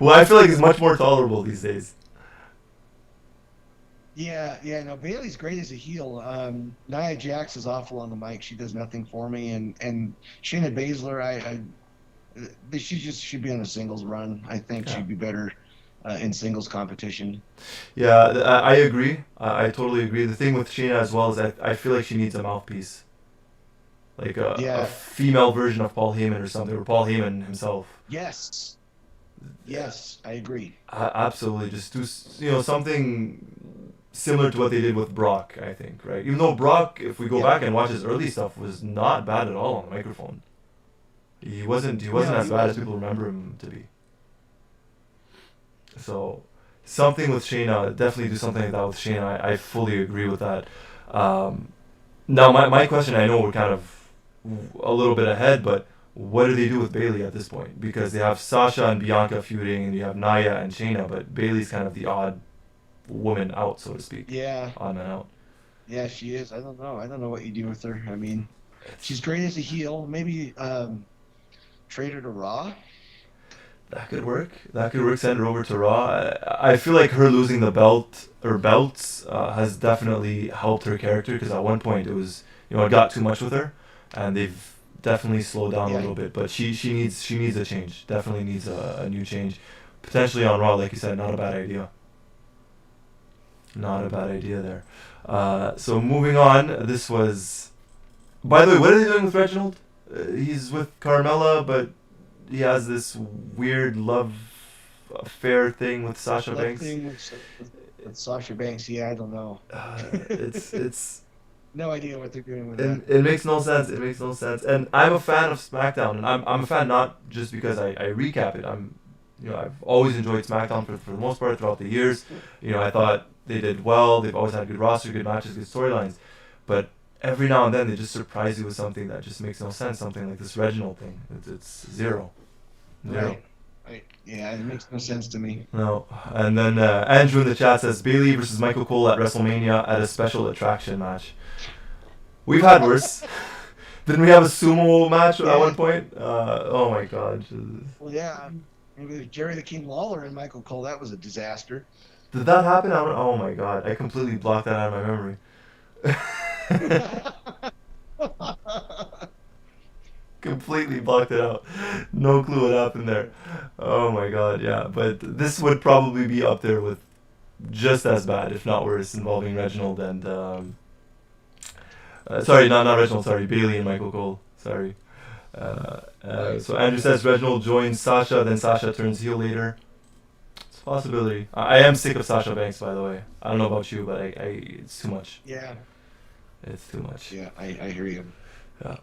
Well, I feel like it's much more tolerable these days. Yeah, no, Bayley's great as a heel. Nia Jax is awful on the mic. She does nothing for me. And Shayna Baszler, she just should be on a singles run. I think she'd be better in singles competition. Yeah, I agree. I totally agree. The thing with Shayna as well is I feel like she needs a mouthpiece. Like a female version of Paul Heyman or something, or Paul Heyman himself. Yes, I agree. Absolutely. Just do something similar to what they did with Brock, I think, right? Even though Brock, if we go back and watch his early stuff, was not bad at all on the microphone. He wasn't as bad as people remember him to be. So something with Shayna, definitely do something like that with Shayna. I fully agree with that. Now my question, I know we're kind of a little bit ahead, but what do they do with Bayley at this point? Because they have Sasha and Bianca feuding, and you have Nia and Shayna, but Bayley's kind of the odd woman out, so to speak. Yeah. Odd man out. Yeah, she is. I don't know what you do with her. I mean, she's great as a heel. Maybe trade her to Raw. That could work. Send her over to Raw. I feel like her losing the belts has definitely helped her character, because at one point it was, it got too much with her, and they've definitely slowed down a little bit. But she needs a change. Definitely needs a new change. Potentially on Raw, like you said, not a bad idea. Not a bad idea there. So moving on, this was... By the way, what are they doing with Reginald? He's with Carmella, but he has this weird love affair thing with Sasha Banks. With Sasha Banks, I don't know. It's no idea what they're doing with that. It makes no sense. And I'm a fan of SmackDown, and I'm a fan not just because I recap it. I've always enjoyed SmackDown for the most part throughout the years. I thought they did well. They've always had a good roster, good matches, good storylines. But every now and then they just surprise you with something that just makes no sense. Something like this Reginald thing. It's zero. Right. Yeah, it makes no sense to me. No. And then Andrew in the chat says Bayley versus Michael Cole at WrestleMania at a special attraction match. We've had worse. Didn't we have a sumo match at one point? Oh my God. Well, yeah. Maybe Jerry the King Lawler and Michael Cole. That was a disaster. Did that happen? Oh my God. I completely blocked that out of my memory. Completely blocked it out. No clue what happened there. Oh my God, yeah. But this would probably be up there with just as bad, if not worse, involving Reginald and sorry, not Reginald. Sorry, Bayley and Michael Cole. Sorry. So Andrew says Reginald joins Sasha, then Sasha turns heel later. It's a possibility. I am sick of Sasha Banks, by the way. I don't know about you, but it's too much. Yeah. It's too much. Yeah, I hear you. Yeah.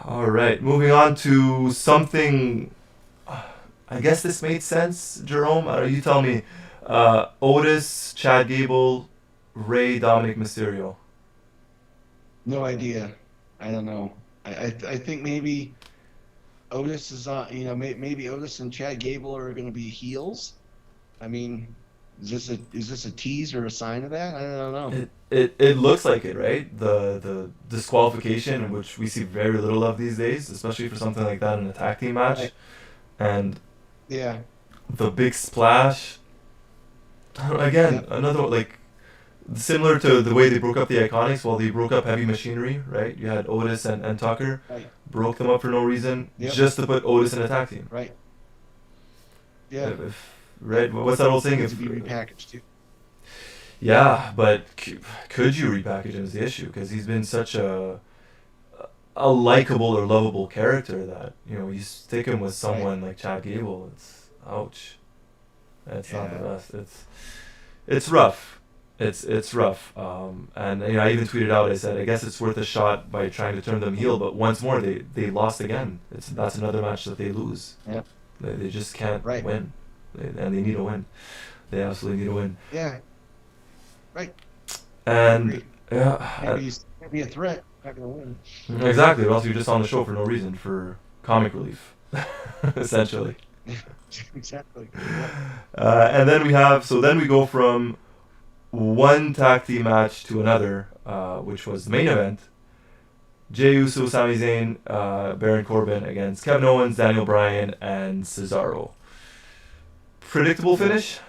All right, moving on to something. I guess this made sense, Jerome. You tell me. Otis, Chad Gable, Ray, Dominic Mysterio. No idea. I don't know. I think maybe Otis is on. Maybe Otis and Chad Gable are going to be heels. I mean, is this a tease or a sign of that? I don't know. It looks like it, right? The disqualification, which we see very little of these days, especially for something like that in a tag team match, Right. and Yeah. the big splash. Again, Yep. another like similar to the way they broke up the Iconics. Well, they broke up Heavy Machinery, right? You had Otis and Tucker, Right. broke them up for no reason, Yep. just to put Otis in a tag team. Right. Yeah. Right? What's that old saying? Needs to be repackaged too. Yeah, but could you repackage him is the issue, because he's been such a likable or lovable character that you stick him with someone like Chad Gable. It's ouch. It's not the Yeah. best. It's rough. It's rough. And I even tweeted out. I said I guess it's worth a shot by trying to turn them heel, but once more they lost again. That's another match that they lose. Yeah. They just can't Right. win, and they need a win. They absolutely need a win. Yeah. Right. And Agreed. yeah, Maybe he's maybe a threat. Not gonna win. exactly. Or else you're just on the show for no reason, for comic relief, essentially. Exactly. And then we go from one tag team match to another, which was the main event. Jey Uso, Sami Zayn, Baron Corbin against Kevin Owens, Daniel Bryan, and Cesaro. Predictable finish.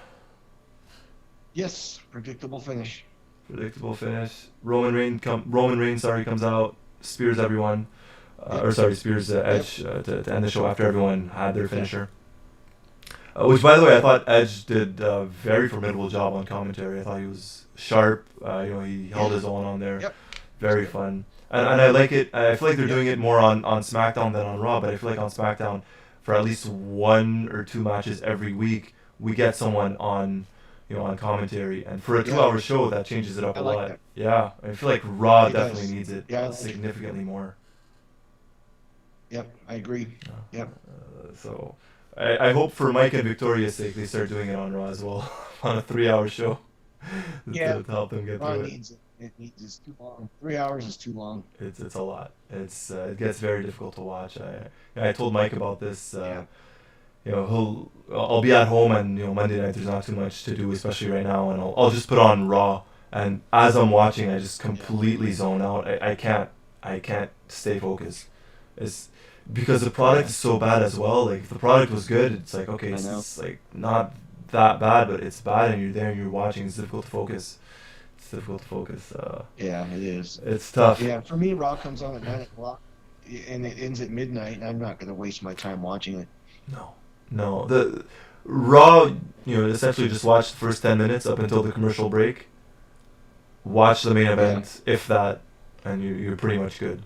Yes. Predictable finish. Predictable finish. Roman Reigns comes out, spears everyone, spears Edge to end the show after everyone had their finisher. Which, by the way, I thought Edge did a very formidable job on commentary. I thought he was sharp. He held his own on there. Yep. Very fun. And I like it. I feel like they're doing it more on SmackDown than on Raw, but I feel like on SmackDown, for at least 1 or 2 matches every week, we get someone on commentary. And for a 2-hour show, that changes it up a like lot. that. Yeah. I feel like Raw It definitely does. needs it Yeah, I like it. significantly more. Yep. I agree. Yep. So I hope for Mike and Victoria's sake they start doing it on Raw as well on a 3-hour show Yeah. to help them get Ron through it. needs it. It's too long. 3 hours is too long. It's a lot. It gets very difficult to watch. I told Mike about this. I'll be at home and Monday night there's not too much to do, especially right now, and I'll just put on Raw, and as I'm watching I just completely zone out. I can't stay focused. It's because the product is so bad as well. Like if the product was good, it's like okay, it's like not that bad, but it's bad and you're there and you're watching. It's difficult to focus. Yeah, it is. It's tough. Yeah, for me, Raw comes on at 9:00, and it ends at midnight. And I'm not going to waste my time watching it. No. The Raw, essentially just watch the first 10 minutes up until the commercial break. Watch the main event, if that, and you're pretty much good.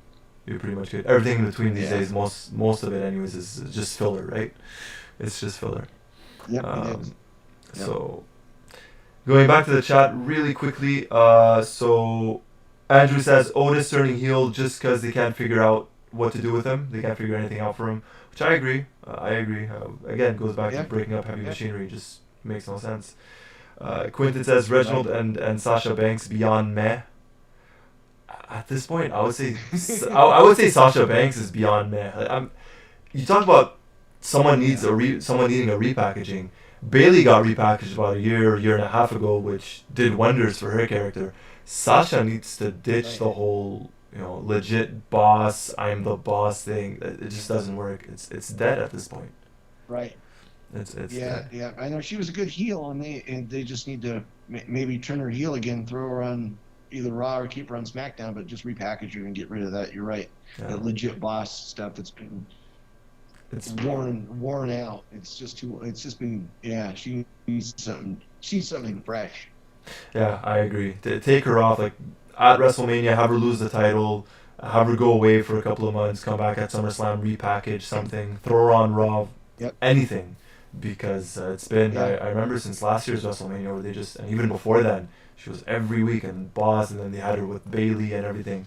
Everything in between these days, most of it anyways, is just filler, right? It's just filler. Yep, it is. Yep. So, going back to the chat really quickly, so Andrew says Otis turning heel just because they can't figure out what to do with him. They can't figure anything out for him, which I agree. Again, goes back to breaking up Heavy Machinery. Just makes no sense. Quinton says Reginald and Sasha Banks beyond meh. At this point, I would say Sasha Banks is beyond meh. You talk about someone needing a repackaging. Bailey got repackaged about a year and a half ago, which did wonders for her character. Sasha needs to ditch the whole legit boss, I'm the boss thing. It just doesn't work. It's dead at this point. Right. It's dead. Yeah. I know she was a good heel, and they just need to maybe turn her heel again, throw her on either Raw or keep her on SmackDown, but just repackage her and get rid of that. You're right. Yeah. The legit boss stuff that's been worn out. It's just been she needs something fresh. Yeah, I agree. Take her off at WrestleMania, have her lose the title, have her go away for a couple of months, come back at SummerSlam, repackage something, throw her on Raw, anything, because it's been I remember since last year's WrestleMania where they just, and even before then, she was every week and boss, and then they had her with Bailey and everything.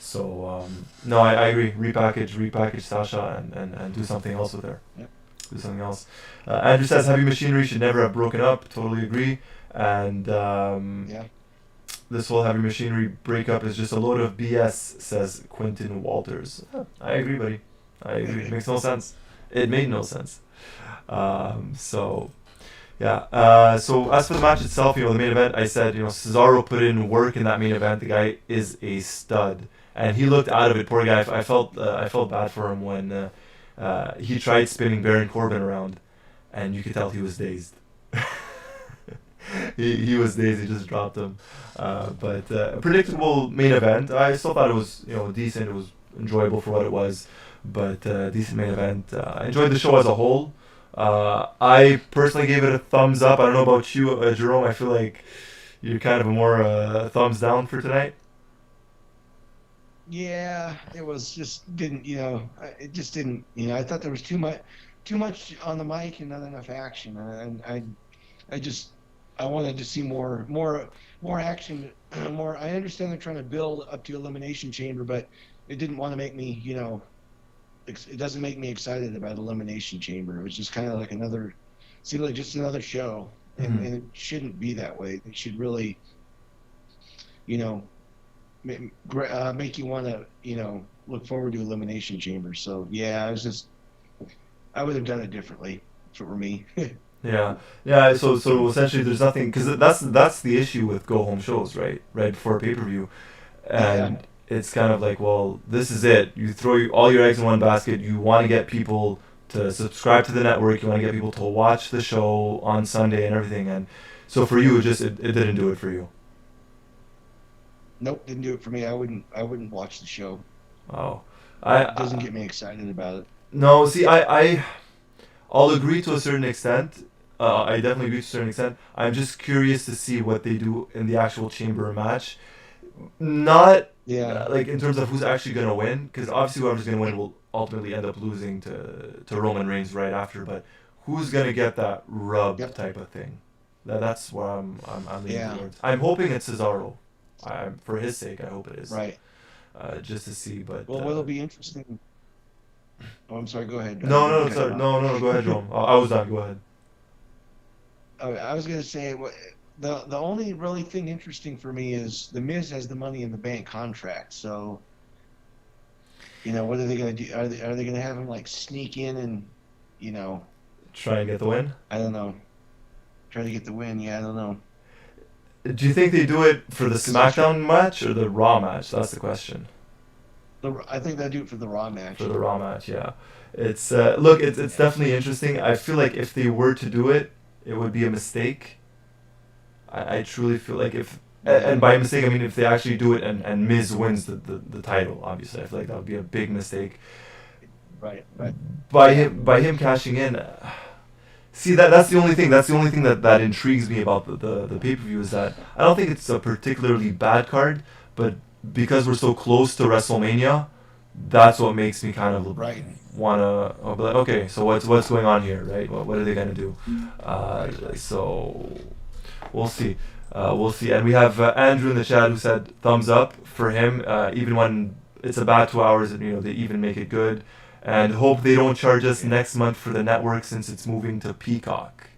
So no, I agree. Repackage Sasha and do something else with her. Yep. Do something else. Andrew says Heavy Machinery should never have broken up. Totally agree. And Yeah. this whole Heavy Machinery breakup is just a load of BS, says Quentin Walters. I agree, buddy. I agree. It makes no sense. It made no sense. So, yeah. So as for the match itself, the main event, I said, Cesaro put in work in that main event. The guy is a stud, and he looked out of it. Poor guy. I felt bad for him when he tried spinning Baron Corbin around, and you could tell he was dazed. he was dazed. He just dropped him. But a predictable main event. I still thought it was decent. It was enjoyable for what it was. But decent main event. I enjoyed the show as a whole. I personally gave it a thumbs up. I don't know about you, Jerome. I feel like you're kind of a more thumbs down for tonight. Yeah, it was just didn't it just didn't I thought there was too much on the mic and not enough action, and I wanted to see more action. More. I understand they're trying to build up to Elimination Chamber, but it didn't want to make me it doesn't make me excited about Elimination Chamber. It was just kind of like seemed like just another show, and it shouldn't be that way. They should really, make you want to, look forward to Elimination Chamber. So yeah, I would have done it differently if it were me. Yeah. So essentially, there's nothing, because that's the issue with go home shows, right? Right before pay-per-view, and. Yeah. It's kind of like, well, this is it. You throw all your eggs in one basket. You want to get people to subscribe to the network. You want to get people to watch the show on Sunday and everything. And so for you, it didn't do it for you. Nope, didn't do it for me. I wouldn't watch the show. Oh, it doesn't get me excited about it. No, see, I'll agree to a certain extent. I definitely agree to a certain extent. I'm just curious to see what they do in the actual chamber match. Not like in terms of who's actually going to win, because obviously whoever's going to win will ultimately end up losing to Roman Reigns right after, but who's going to get that rub type of thing? That's where I'm leaning towards. I'm hoping it's Cesaro. For his sake, I hope it is. Right. Just to see, but... Well, what'll be interesting... Oh, I'm sorry, go ahead. No, go ahead, Jerome. I was done, go ahead. I was going to say... The only really thing interesting for me is The Miz has the Money in the Bank contract. So, what are they going to do? Are they going to have him like sneak in and, try and get the win? I don't know. Try to get the win. Yeah, I don't know. Do you think they do it for the SmackDown match or the Raw match? That's the question. I think they'll do it for the Raw match. For the Raw match, yeah. It's look, it's definitely interesting. I feel like if they were to do it, it would be a mistake. I truly feel like and by mistake I mean if they actually do it and Miz wins the title, obviously I feel like that would be a big mistake. Right. By him cashing in, see that's the only thing that intrigues me about the pay-per-view is that I don't think it's a particularly bad card, but because we're so close to WrestleMania, that's what makes me kind of wanna be like, okay, so what's going on here, right? What are they gonna do? So. We'll see. And we have Andrew in the chat who said thumbs up for him, even when it's a bad 2 hours, and they even make it good. And hope they don't charge us next month for the network since it's moving to Peacock.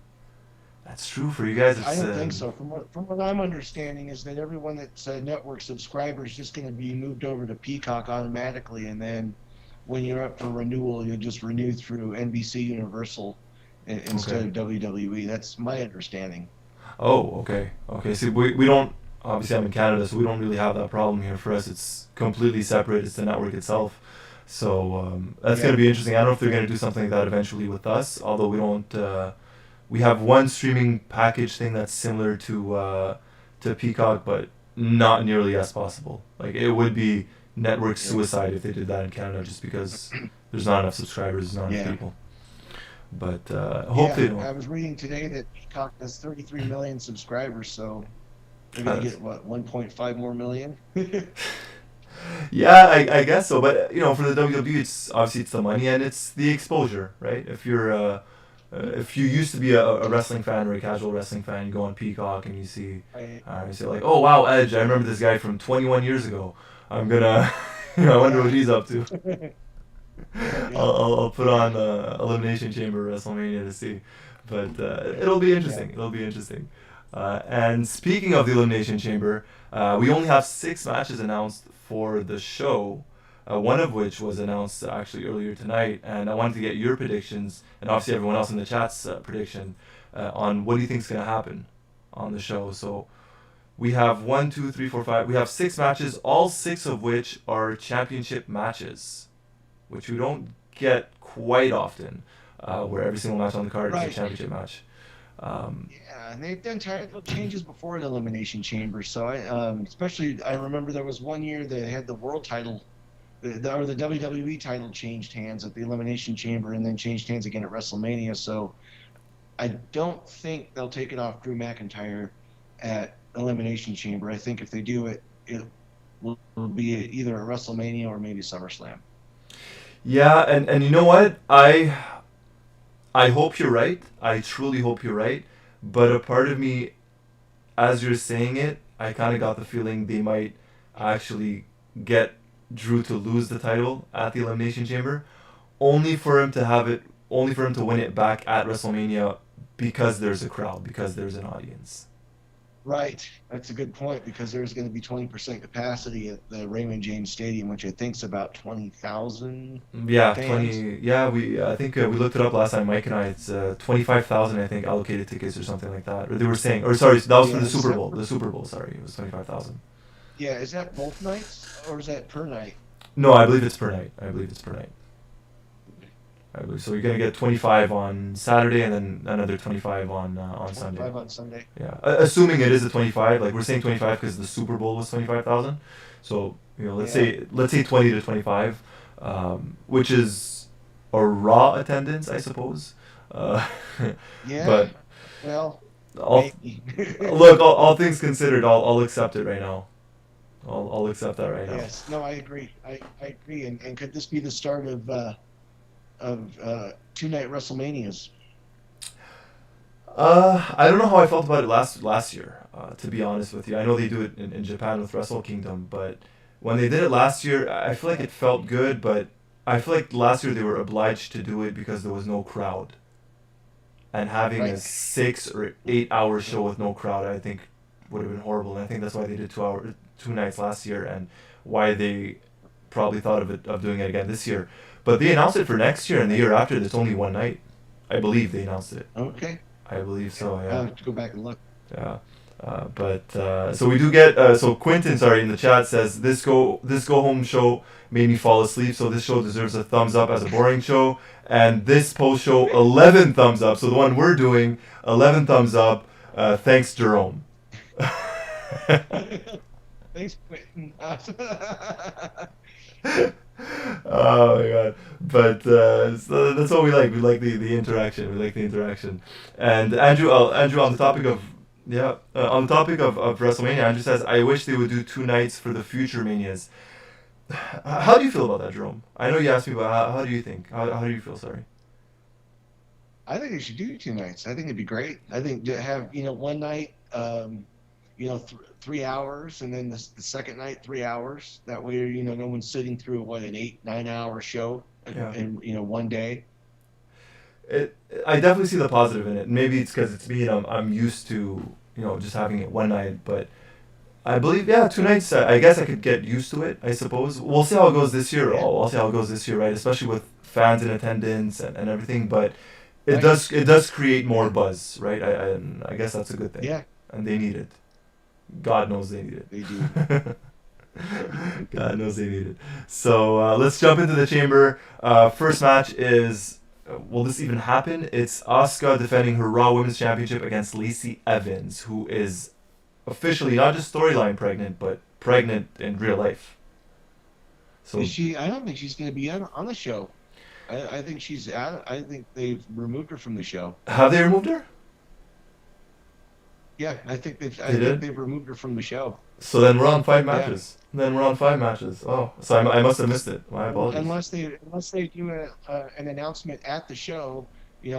That's true for you guys. I don't think so. From what I'm understanding is that everyone that's a network subscriber is just going to be moved over to Peacock automatically, and then when you're up for renewal, you'll just renew through NBC Universal instead of WWE. That's my understanding. Oh, okay. See, we don't, obviously I'm in Canada, so we don't really have that problem here. For us, it's completely separate. It's the network itself. So that's going to be interesting. I don't know if they're going to do something like that eventually with us, although we don't, we have one streaming package thing that's similar to Peacock, but not nearly as possible. Like, it would be network suicide if they did that in Canada, just because there's not enough subscribers, there's not enough people. But hopefully, I was reading today that Peacock has 33 million subscribers, so they're gonna get 1.5 more million. Yeah, I guess so. But for the WWE, it's obviously the money and it's the exposure, right? If you're if you used to be a wrestling fan or a casual wrestling fan, you go on Peacock and you see like, oh wow, Edge, I remember this guy from 21 years ago. I'm gonna I wonder what he's up to. Yeah. I'll put on Elimination Chamber WrestleMania to see, but it'll be interesting. It'll be interesting. And speaking of the Elimination Chamber, we only have 6 matches announced for the show. One of which was announced actually earlier tonight, and I wanted to get your predictions, and obviously everyone else in the chat's prediction on what do you think is going to happen on the show. So we have 1, 2, 3, 4, 5. We have 6 matches, all 6 of which are championship matches, which we don't get quite often, where every single match on the card is a championship match. Yeah, and they've done title changes before the Elimination Chamber. So especially I remember there was one year they had the world title, or the WWE title changed hands at the Elimination Chamber and then changed hands again at WrestleMania. So I don't think they'll take it off Drew McIntyre at Elimination Chamber. I think if they do it, it will be either at WrestleMania or maybe SummerSlam. Yeah, and you know what? I hope you're right. I truly hope you're right. But a part of me, as you're saying it, I kind of got the feeling they might actually get Drew to lose the title at the Elimination Chamber, only for him to win it back at WrestleMania because there's a crowd, because there's an audience. Right. That's a good point, because there's going to be 20% capacity at the Raymond James Stadium, which I think is about 20,000 Yeah, fans. 20. Yeah, I think we looked it up last time, Mike and I. It's 25,000, I think, allocated tickets or something like that. Or they were saying, or sorry, that was for the Super Bowl. The Super Bowl, sorry, it was 25,000. Yeah, is that both nights or is that per night? No, I believe it's per night. So you're gonna get 25 on Saturday and then another 25 on Sunday. 25 on Sunday. Yeah, assuming it is a 25. Like we're saying 25 because the Super Bowl was 25,000. So let's say 20 to 25, which is a raw attendance, I suppose. Yeah. But well, look, all things considered, I'll accept it right now. I'll accept that right now. Yes. No, I agree. I agree. And could this be the start of 2-night WrestleManias? I don't know how I felt about it last year. To be honest with you, I know they do it in Japan with Wrestle Kingdom, but when they did it last year, I feel like it felt good. But I feel like last year they were obliged to do it because there was no crowd, and having a 6 or 8 hour show with no crowd, I think would have been horrible. And I think that's why they did 2 nights last year, and why they probably thought of doing it again this year. But they announced it for next year and the year after. It's only one night. I believe they announced it. Okay. I believe so, yeah. I'll have to go back and look. Yeah. So we do get, so Quentin, in the chat says, this go home show made me fall asleep, so this show deserves a thumbs up as a boring show. And this post show, 11 thumbs up. So the one we're doing, 11 thumbs up. Thanks, Jerome. Thanks, Quentin. Oh my god! But so that's what we like. We like the interaction. We like the interaction. And Andrew, on the topic of WrestleMania, Andrew says, "I wish they would do 2 nights for the future manias." How do you feel about that, Jerome? I know you asked me, but how do you think? How do you feel? Sorry. I think they should do 2 nights. I think it'd be great. I think to have one night, 3 hours, and then the second night 3 hours. That way, no one's sitting through an 8-9 hour show in one day. I definitely see the positive in it. Maybe it's because it's me and I'm used to just having it one night, but I believe 2 nights. I guess I could get used to it. I suppose we'll see how it goes this year. I'll see how it goes this year, right? Especially with fans in attendance and everything. But it does create more buzz, right? I guess that's a good thing. Yeah. And they need it. God knows they need it. They do. God knows they need it. So let's jump into the chamber. First match is, will this even happen? It's Asuka defending her Raw Women's Championship against Lacey Evans, who is officially not just storyline pregnant, but pregnant in real life. So Is she? I don't think she's going to be on the show. I think she's out. I think they've removed her from the show. Have they removed her? Yeah, I think they've removed her from the show. So then we're on 5 matches. Oh, so I must have missed it. My apologies. Unless they do an announcement at the show,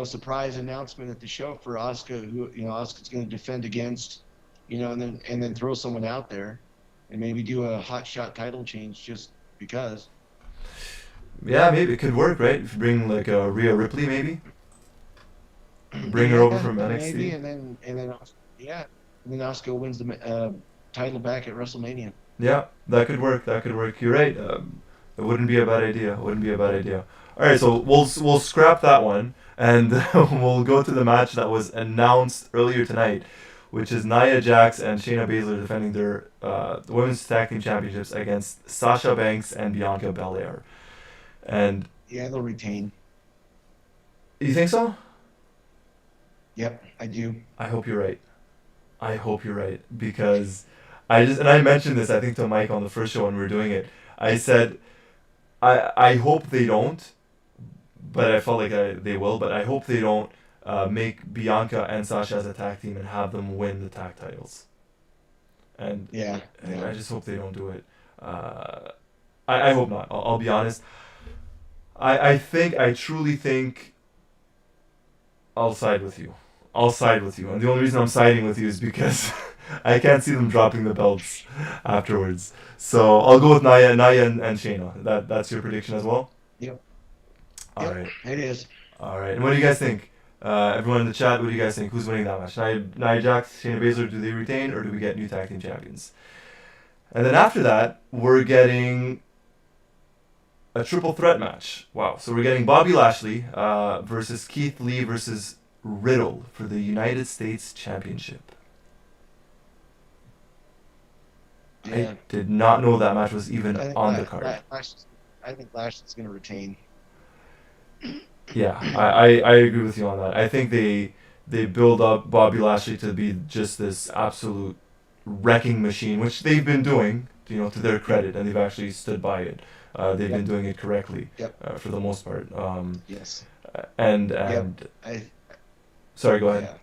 surprise announcement at the show for Asuka, who Asuka's going to defend against, and then throw someone out there, and maybe do a hot shot title change just because. Yeah, maybe it could work, right? If you bring like a Rhea Ripley, maybe bring her over from NXT. Maybe, and then and then Asuka wins the title back at WrestleMania. Yeah, that could work. That could work. You're right. It wouldn't be a bad idea. It wouldn't be a bad idea. All right, so we'll scrap that one, and we'll go to the match that was announced earlier tonight, which is Nia Jax and Shayna Baszler defending their women's tag team championships against Sasha Banks and Bianca Belair. And yeah, they'll retain. You think so? Yep, I do. I hope you're right. I hope you're right, because I mentioned this, I think, to Mike on the first show when we were doing it. I said I hope they don't, but I felt like they will. But I hope they don't make Bianca and Sasha as a tag team and have them win the tag titles. And I just hope they don't do it. I hope not. I'll be honest. I truly think I'll side with you. And the only reason I'm siding with you is because I can't see them dropping the belts afterwards. So I'll go with Nia and Shayna. That's your prediction as well? Yep. All right. It is. All right. And what do you guys think? Everyone in the chat, what do you guys think? Who's winning that match? Nia Jax, Shayna Baszler, do they retain, or do we get new tag team champions? And then after that, we're getting a triple threat match. Wow. So we're getting Bobby Lashley versus Keith Lee versus Riddle for the United States Championship. Yeah. I did not know that match was even on the card. I think Lashley's going to retain. Yeah, I agree with you on that. I think they build up Bobby Lashley to be just this absolute wrecking machine, which they've been doing, to their credit, and they've actually stood by it. They've been doing it correctly for the most part. Yes. Sorry, go ahead. Yeah.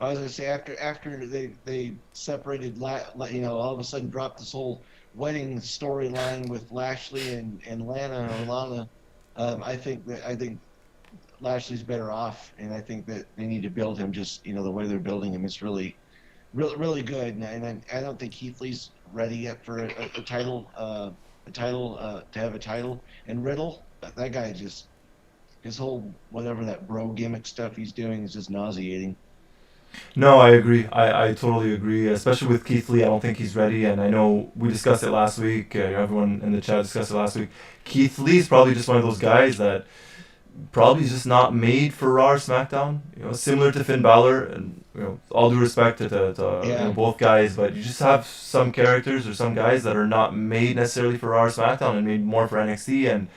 I was gonna say after they separated, all of a sudden dropped this whole wedding storyline with Lashley and Lana. I think Lashley's better off, and I think that they need to build him the way they're building him is really good. And I don't think Keith Lee's ready yet for a title to have a title. And Riddle, that guy just. His whole whatever that bro gimmick stuff he's doing is just nauseating. No, I agree. I totally agree. Especially with Keith Lee, I don't think he's ready. And I know we discussed it last week. Everyone in the chat discussed it last week. Keith Lee's probably just one of those guys that probably is just not made for Raw or SmackDown. Similar to Finn Balor. And all due respect to both guys, but you just have some characters or some guys that are not made necessarily for Raw or SmackDown and made more for NXT. And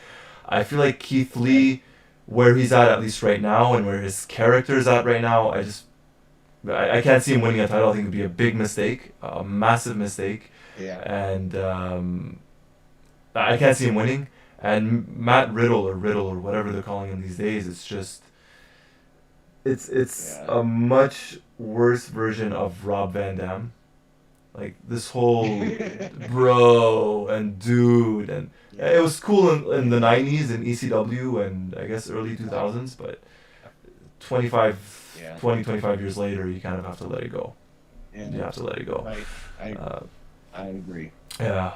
I feel like Keith Lee, where he's at least right now, and where his character is at right now, I can't see him winning a title. I think it would be a big mistake, a massive mistake. Yeah. And I can't see him winning. And Matt Riddle or whatever they're calling him these days, it's a much worse version of Rob Van Dam. Like this whole bro and dude, and it was cool in the 90s in ECW and I guess early 2000s, but 20, 25 years later, you kind of have to let it go. Yeah, you have to let it go. I agree. Yeah.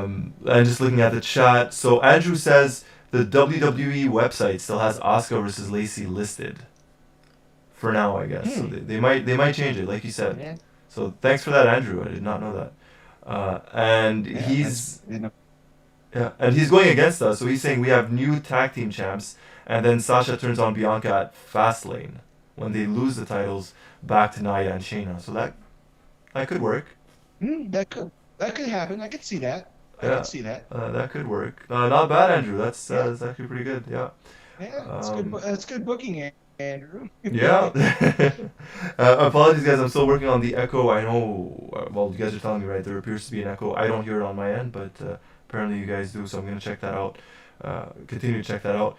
And just looking at the chat, so Andrew says the WWE website still has Asuka versus Lacey listed. For now, I guess. So they might change it, like you said. Yeah. So thanks for that, Andrew. I did not know that. And he's going against us. So he's saying we have new tag team champs, and then Sasha turns on Bianca at Fastlane when they lose the titles back to Nia and Shayna. So that could work. That could happen. I could see that. I could see that. That could work. Not bad, Andrew. That's actually pretty good. Yeah. Yeah, that's good. That's good booking, Andrew. Yeah. Apologies, guys. I'm still working on the echo. I know. Well, you guys are telling me, right? There appears to be an echo. I don't hear it on my end, but apparently you guys do. So I'm gonna check that out. Continue to check that out.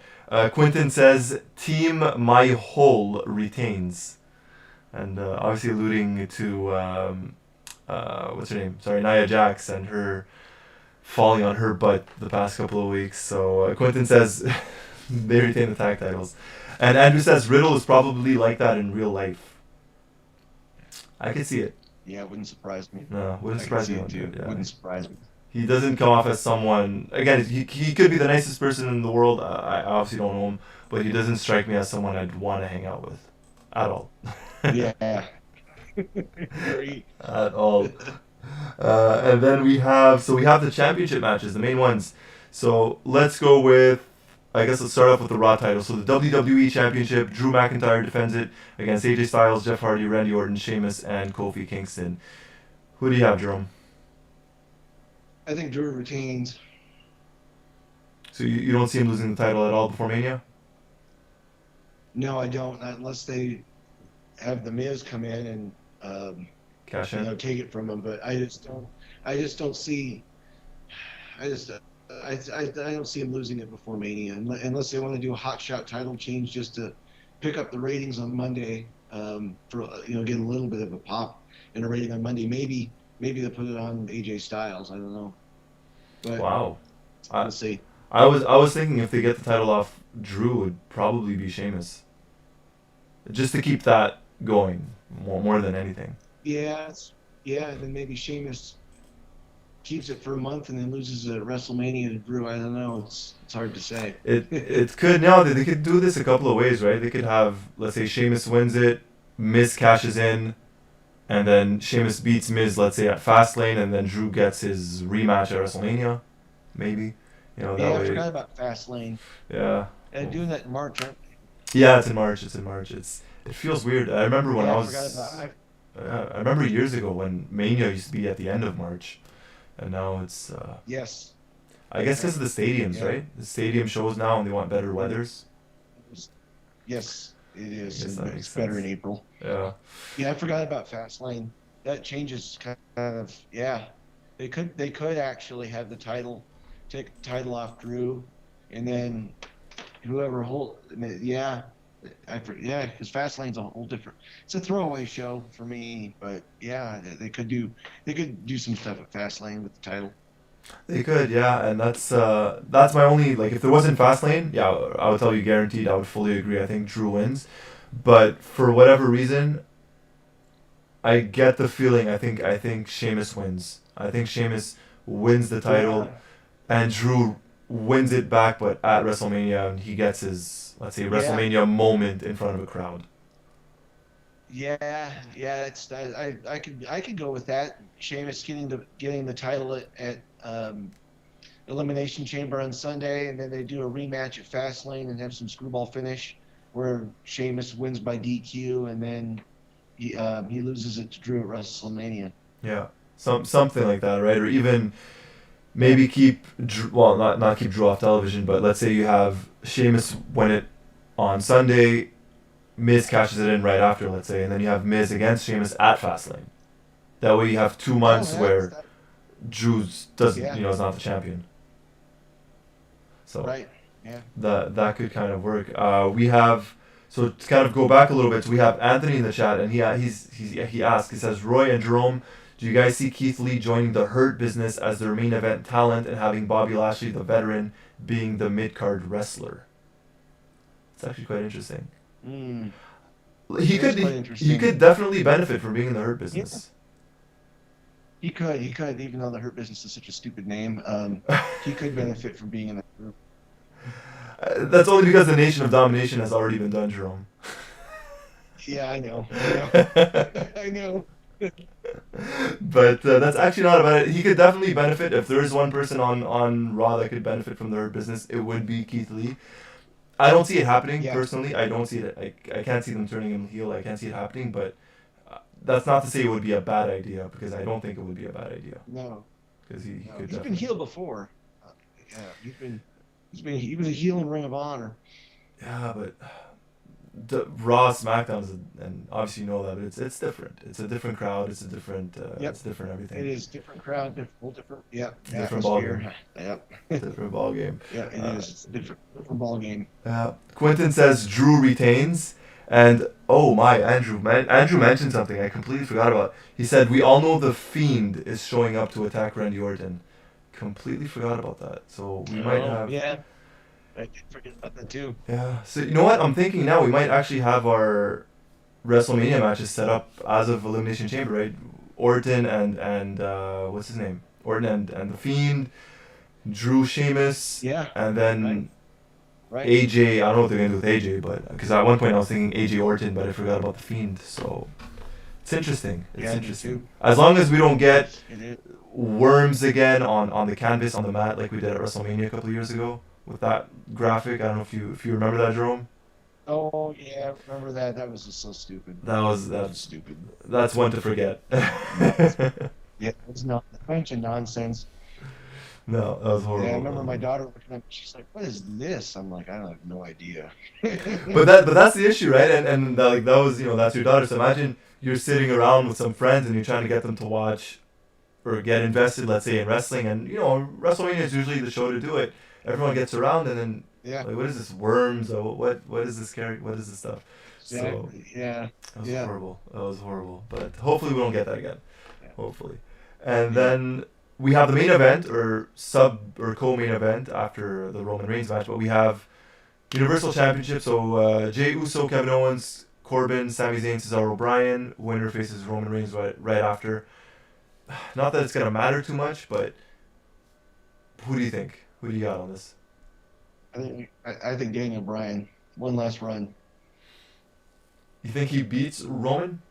Quentin says, "Team My Hole retains," and obviously alluding to what's her name? Sorry, Nia Jax and her falling on her butt the past couple of weeks. So Quentin says they retain the tag titles. And Andrew says Riddle is probably like that in real life. I could see it. Yeah, it wouldn't surprise me. No, wouldn't surprise me. Too. Yeah. Wouldn't surprise me. He doesn't come off as someone. Again, he could be the nicest person in the world. I obviously don't know him, but he doesn't strike me as someone I'd want to hang out with, at all. Yeah. Very. At all. And then we have the championship matches, the main ones. So let's go with. I guess let's start off with the Raw title. So the WWE Championship, Drew McIntyre defends it against AJ Styles, Jeff Hardy, Randy Orton, Sheamus, and Kofi Kingston. Who do you have, Jerome? I think Drew retains. So you don't see him losing the title at all before Mania? No, I don't. Not unless they have the Miz come in and Cash in? take it from him. But I just don't. I just don't see. I just. I don't see him losing it before Mania unless they want to do a hot shot title change just to pick up the ratings on Monday. For get a little bit of a pop in a rating on Monday. Maybe they'll put it on AJ Styles. I don't know. But Wow. we'll see. I was thinking if they get the title off Drew, it would probably be Sheamus. Just to keep that going more than anything. Yeah, and then maybe Sheamus keeps it for a month and then loses at WrestleMania to Drew. I don't know. It's hard to say. It could now they could do this a couple of ways, right? They could have, let's say, Sheamus wins it, Miz cashes in, and then Sheamus beats Miz, let's say, at Fastlane, and then Drew gets his rematch at WrestleMania, maybe. That Yeah, I way. forgot about Fastlane. Yeah. And doing that in March, aren't they? Yeah, it's in March. It feels weird. I remember when Yeah, I I was. forgot about I remember years ago when Mania used to be at the end of March, and now it's. Yes. I guess because of the stadiums, Yeah. right? The stadium shows now, and they want better weathers. Yes, it is. Yes, And that makes it's better sense. in April. Yeah. Yeah, I forgot about Fastlane. That changes kind of. Yeah, they could actually have take the title off Drew, and then whoever yeah, because Fastlane's a whole different. It's a throwaway show for me, but yeah, they could do some stuff at Fastlane with the title. They could, yeah, and that's my only if there wasn't Fastlane, yeah, I would tell you guaranteed I would fully agree. I think Drew wins, but for whatever reason, I get the feeling I think Sheamus wins. I think Sheamus wins the title, Yeah. and Drew wins it back, but at WrestleMania, and he gets his, let's say, WrestleMania moment in front of a crowd. Yeah, it's I could go with that. Sheamus getting the title at Elimination Chamber on Sunday, and then they do a rematch at Fastlane and have some screwball finish where Sheamus wins by DQ, and then he loses it to Drew at WrestleMania. Yeah, something like that, right? Or even maybe keep Drew, well, not keep Drew off television, but let's say you have Sheamus win it on Sunday, Miz cashes it in right after, let's say, and then you have Miz against Sheamus at Fastlane. That way you have 2 months where Drew's doesn't, Yeah. is not the champion. So Right. Yeah. that could kind of work. We have, so to kind of go back a little bit, so we have Anthony in the chat, and he asked, he says, Roy and Jerome, do you guys see Keith Lee joining the Hurt Business as their main event talent and having Bobby Lashley, the veteran, being the mid-card wrestler? It's actually quite interesting. Mm. He It is could quite interesting. he could definitely benefit from being in the Hurt Business. He could, even though the Hurt Business is such a stupid name, he could benefit from being in that group. That's only because the Nation of Domination has already been done, Jerome. Yeah, I know. I know. But that's actually not about it. He could definitely benefit. If there is one person on Raw that could benefit from the Hurt Business, it would be Keith Lee. I don't see it happening, Yeah. personally. I don't see it. I can't see them turning him heel. I can't see it happening, but that's not to say it would be a bad idea, because I don't think it would be a bad idea. No. Because he No, could he's definitely. been healed before. He was a heel in Ring of Honor. Yeah, but the Raw SmackDown is, and obviously you know that, but it's different. It's a different crowd. It's a different. It's different everything. It is different crowd, different. Yeah, Different atmosphere. Yep. Different ball game. Yeah, it is. It's a different ball game. Quentin says Drew retains, and oh my, Andrew mentioned something I completely forgot about. He said we all know the Fiend is showing up to attack Randy Orton. Completely forgot about that. So we might have. Yeah. I did forget about that too. Yeah. So you know what? I'm thinking now we might actually have our WrestleMania matches set up as of Elimination Chamber, right? Orton and what's his name? Orton and the Fiend, Drew, Sheamus, Yeah. and then Right. AJ. I don't know what they're gonna do with AJ, but because at one point I was thinking AJ Orton, but I forgot about the Fiend. So it's interesting. It's Yeah, me interesting. too. As long as we don't get It is. worms again on the canvas on the mat like we did at WrestleMania a couple of years ago with that graphic. I don't know if you remember that, Jerome. Oh yeah, I remember that. That was just so stupid. That's stupid. that's one to forget. Yeah, it's not a bunch of nonsense. No, that was horrible. Yeah, I remember my daughter looking at me. She's like, "What is this?" I'm like, "I don't have no idea." But that's the issue, right? And that, like that was that's your daughter. So imagine you're sitting around with some friends and you're trying to get them to watch or get invested, let's say, in wrestling, and WrestleMania is usually the show to do it. Everyone gets around and then Yeah. like, what is this worms? Or what is this character? What is this stuff? So Exactly. Yeah. that was Yeah. horrible. That was horrible. But hopefully we don't get that again. Yeah. Hopefully. And then we have the main event or sub or co-main event after the Roman Reigns match, but we have Universal Championship. So Jey Uso, Kevin Owens, Corbin, Sami Zayn, Cesaro, Bryan. Winner faces Roman Reigns right after. Not that it's gonna matter too much, but who do you think? Who do you got on this? I think Daniel Bryan, one last run. You think he beats Roman?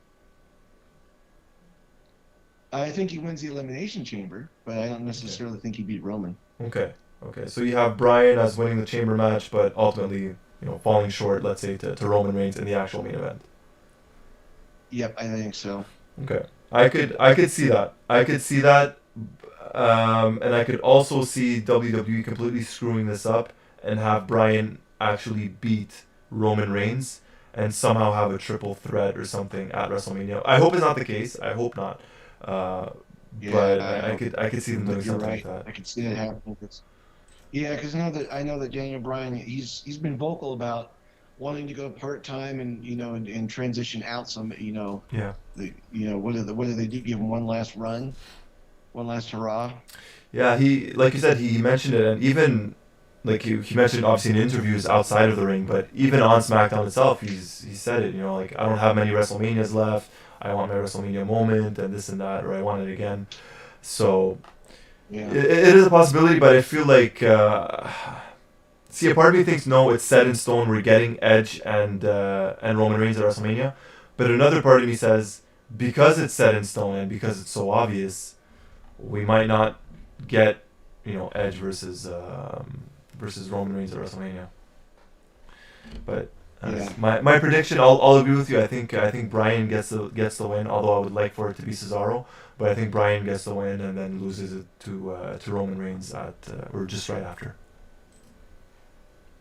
I think he wins the Elimination Chamber, but I don't necessarily think he beat Roman. Okay. So you have Bryan as winning the Chamber match, but ultimately, falling short, let's say, to Roman Reigns in the actual main event. Yep, I think so. Okay. I could see that. And I could also see WWE completely screwing this up and have Bryan actually beat Roman Reigns and somehow have a triple threat or something at WrestleMania. I hope it's not the case. I hope not. But I could see them doing You're something right. like that. I could see that happening. Because I know that Daniel Bryan, he's been vocal about wanting to go part time and and transition out some. Yeah. What do they do? Give him one last run, one last hurrah. Yeah, he, like you said, he mentioned it, and even like he mentioned obviously in interviews outside of the ring, but even on SmackDown itself, he said it. Like, I don't have many WrestleManias left. I want my WrestleMania moment and this and that, or I want it again. So Yeah. it is a possibility, but I feel like see, a part of me thinks no, it's set in stone. We're getting Edge and Roman Reigns at WrestleMania, but another part of me says because it's set in stone and because it's so obvious, we might not get Edge versus Roman Reigns at WrestleMania. But my prediction, I'll agree with you. I think Bryan gets the win, although I would like for it to be Cesaro. But I think Bryan gets the win and then loses it to Roman Reigns or just right after.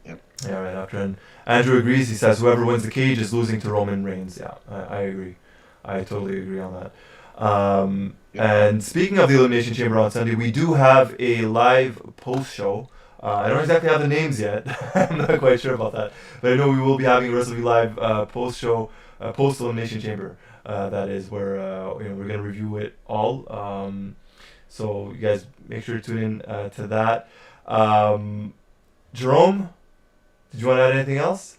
Yep. Yeah, right after. And Andrew agrees. He says whoever wins the cage is losing to Roman Reigns. Yeah, I agree. I totally agree on that. And speaking of the Elimination Chamber on Sunday, we do have a live post show. I don't exactly have the names yet. I'm not quite sure about that. But I know we will be having a Wrestleview Live post show, post Elimination Chamber. That is where we're going to review it all. So you guys make sure to tune in to that. Jerome, did you want to add anything else?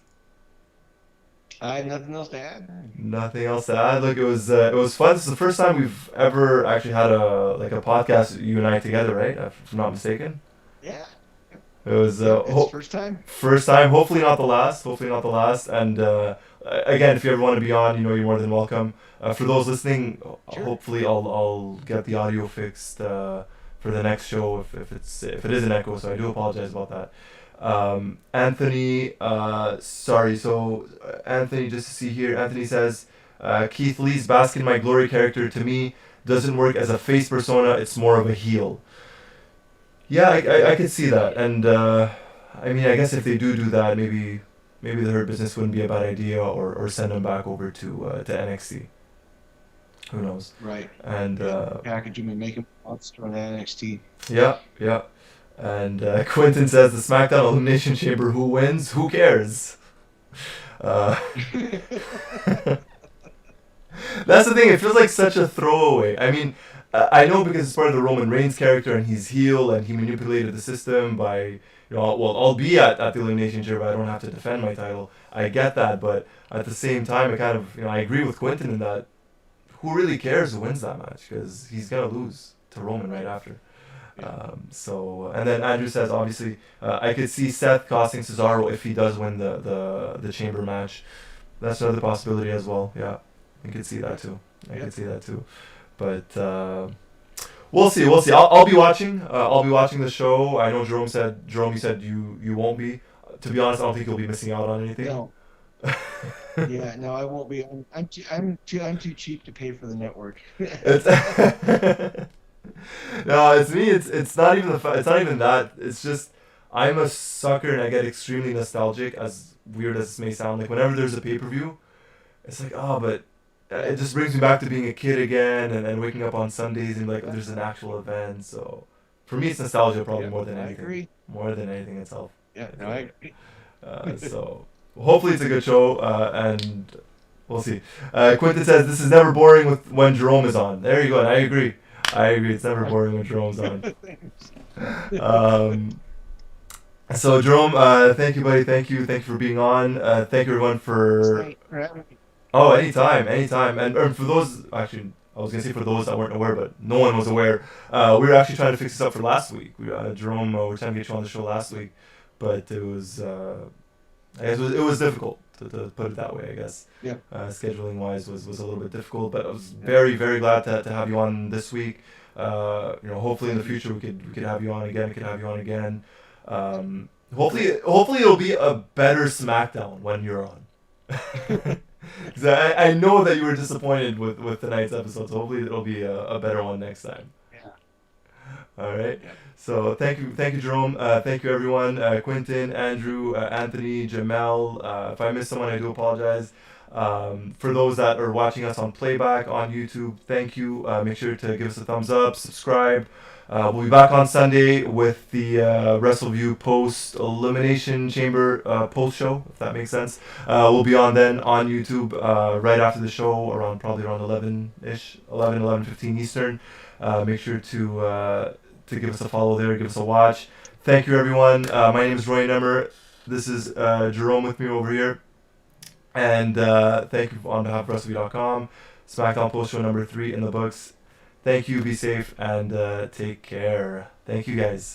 I have nothing else to add. Nothing else to add. Like, it was fun. This is the first time we've ever actually had a podcast, you and I together, right? If I'm not mistaken. Yeah. It was It's first time. First time. Hopefully not the last. And again, if you ever want to be on, you're more than welcome. For those listening, Sure. hopefully I'll get the audio fixed for the next show if it is an echo. So I do apologize about that. Anthony, sorry. So Anthony, just to see here, Anthony says Keith Lee's Bask in My Glory character to me doesn't work as a face persona. It's more of a heel. Yeah, I could see that, and I mean, I guess if they do that, maybe the Hurt Business wouldn't be a bad idea, or send him back over to NXT. Who knows? Right. And Package him and make him a monster on NXT. yeah. And Quentin says the SmackDown Elimination Chamber. Who wins? Who cares? That's the thing. It feels like such a throwaway. I mean, I know because it's part of the Roman Reigns character and he's heel and he manipulated the system by, I'll be at the Elimination Chamber. I don't have to defend my title. I get that, but at the same time, I kind of, I agree with Quentin in that who really cares who wins that match because he's gonna lose to Roman right after. So and then Andrew says obviously I could see Seth costing Cesaro if he does win the Chamber match. That's another possibility as well. Yeah, I could see that too. I could see that too. But we'll see. We'll see. I'll be watching. I'll be watching the show. I know Jerome. You said you won't be. To be honest, I don't think you'll be missing out on anything. No. Yeah, no, I won't be. I'm too cheap to pay for the network. No, it's me. It's not even it's not even that. It's just I'm a sucker and I get extremely nostalgic. As weird as this may sound, like whenever there's a pay-per-view, it's like but it just brings me back to being a kid again and waking up on Sundays and like there's an actual event. So for me, it's nostalgia probably more than anything. I agree. More than anything itself. Yeah, no, I agree. So hopefully it's a good show and we'll see. Quentin says this is never boring when Jerome is on. There you go. And I agree. It's never boring when Jerome's on. So Jerome, thank you, buddy. Thank you for being on. Thank you everyone for. Oh, anytime. And for those, actually, I was gonna say for those that weren't aware, but no one was aware. We were actually trying to fix this up for last week. Jerome, we were trying to get you on the show last week, but it was, I guess it was difficult to put it that way. I guess. Yeah. Scheduling wise was a little bit difficult, but I was very glad to have you on this week. Hopefully in the future we could have you on again. Hopefully it'll be a better SmackDown when you're on. Because I know that you were disappointed with tonight's episode, so hopefully it'll be a better one next time. Yeah. All right. Yeah. So thank you, Jerome. Thank you, everyone. Quentin, Andrew, Anthony, Jamel. If I missed someone, I do apologize. For those that are watching us on playback on YouTube, thank you. Make sure to give us a thumbs up, subscribe. We'll be back on Sunday with the Wrestleview Elimination Chamber Post Show, if that makes sense. We'll be on then on YouTube right after the show, probably around 11:15 Eastern. Make sure to give us a follow there, give us a watch. Thank you, everyone. My name is Roy Nemer. This is Jerome with me over here. And thank you on behalf of Wrestleview.com. SmackDown Post Show number 3 in the books. Thank you, be safe, and take care. Thank you, guys.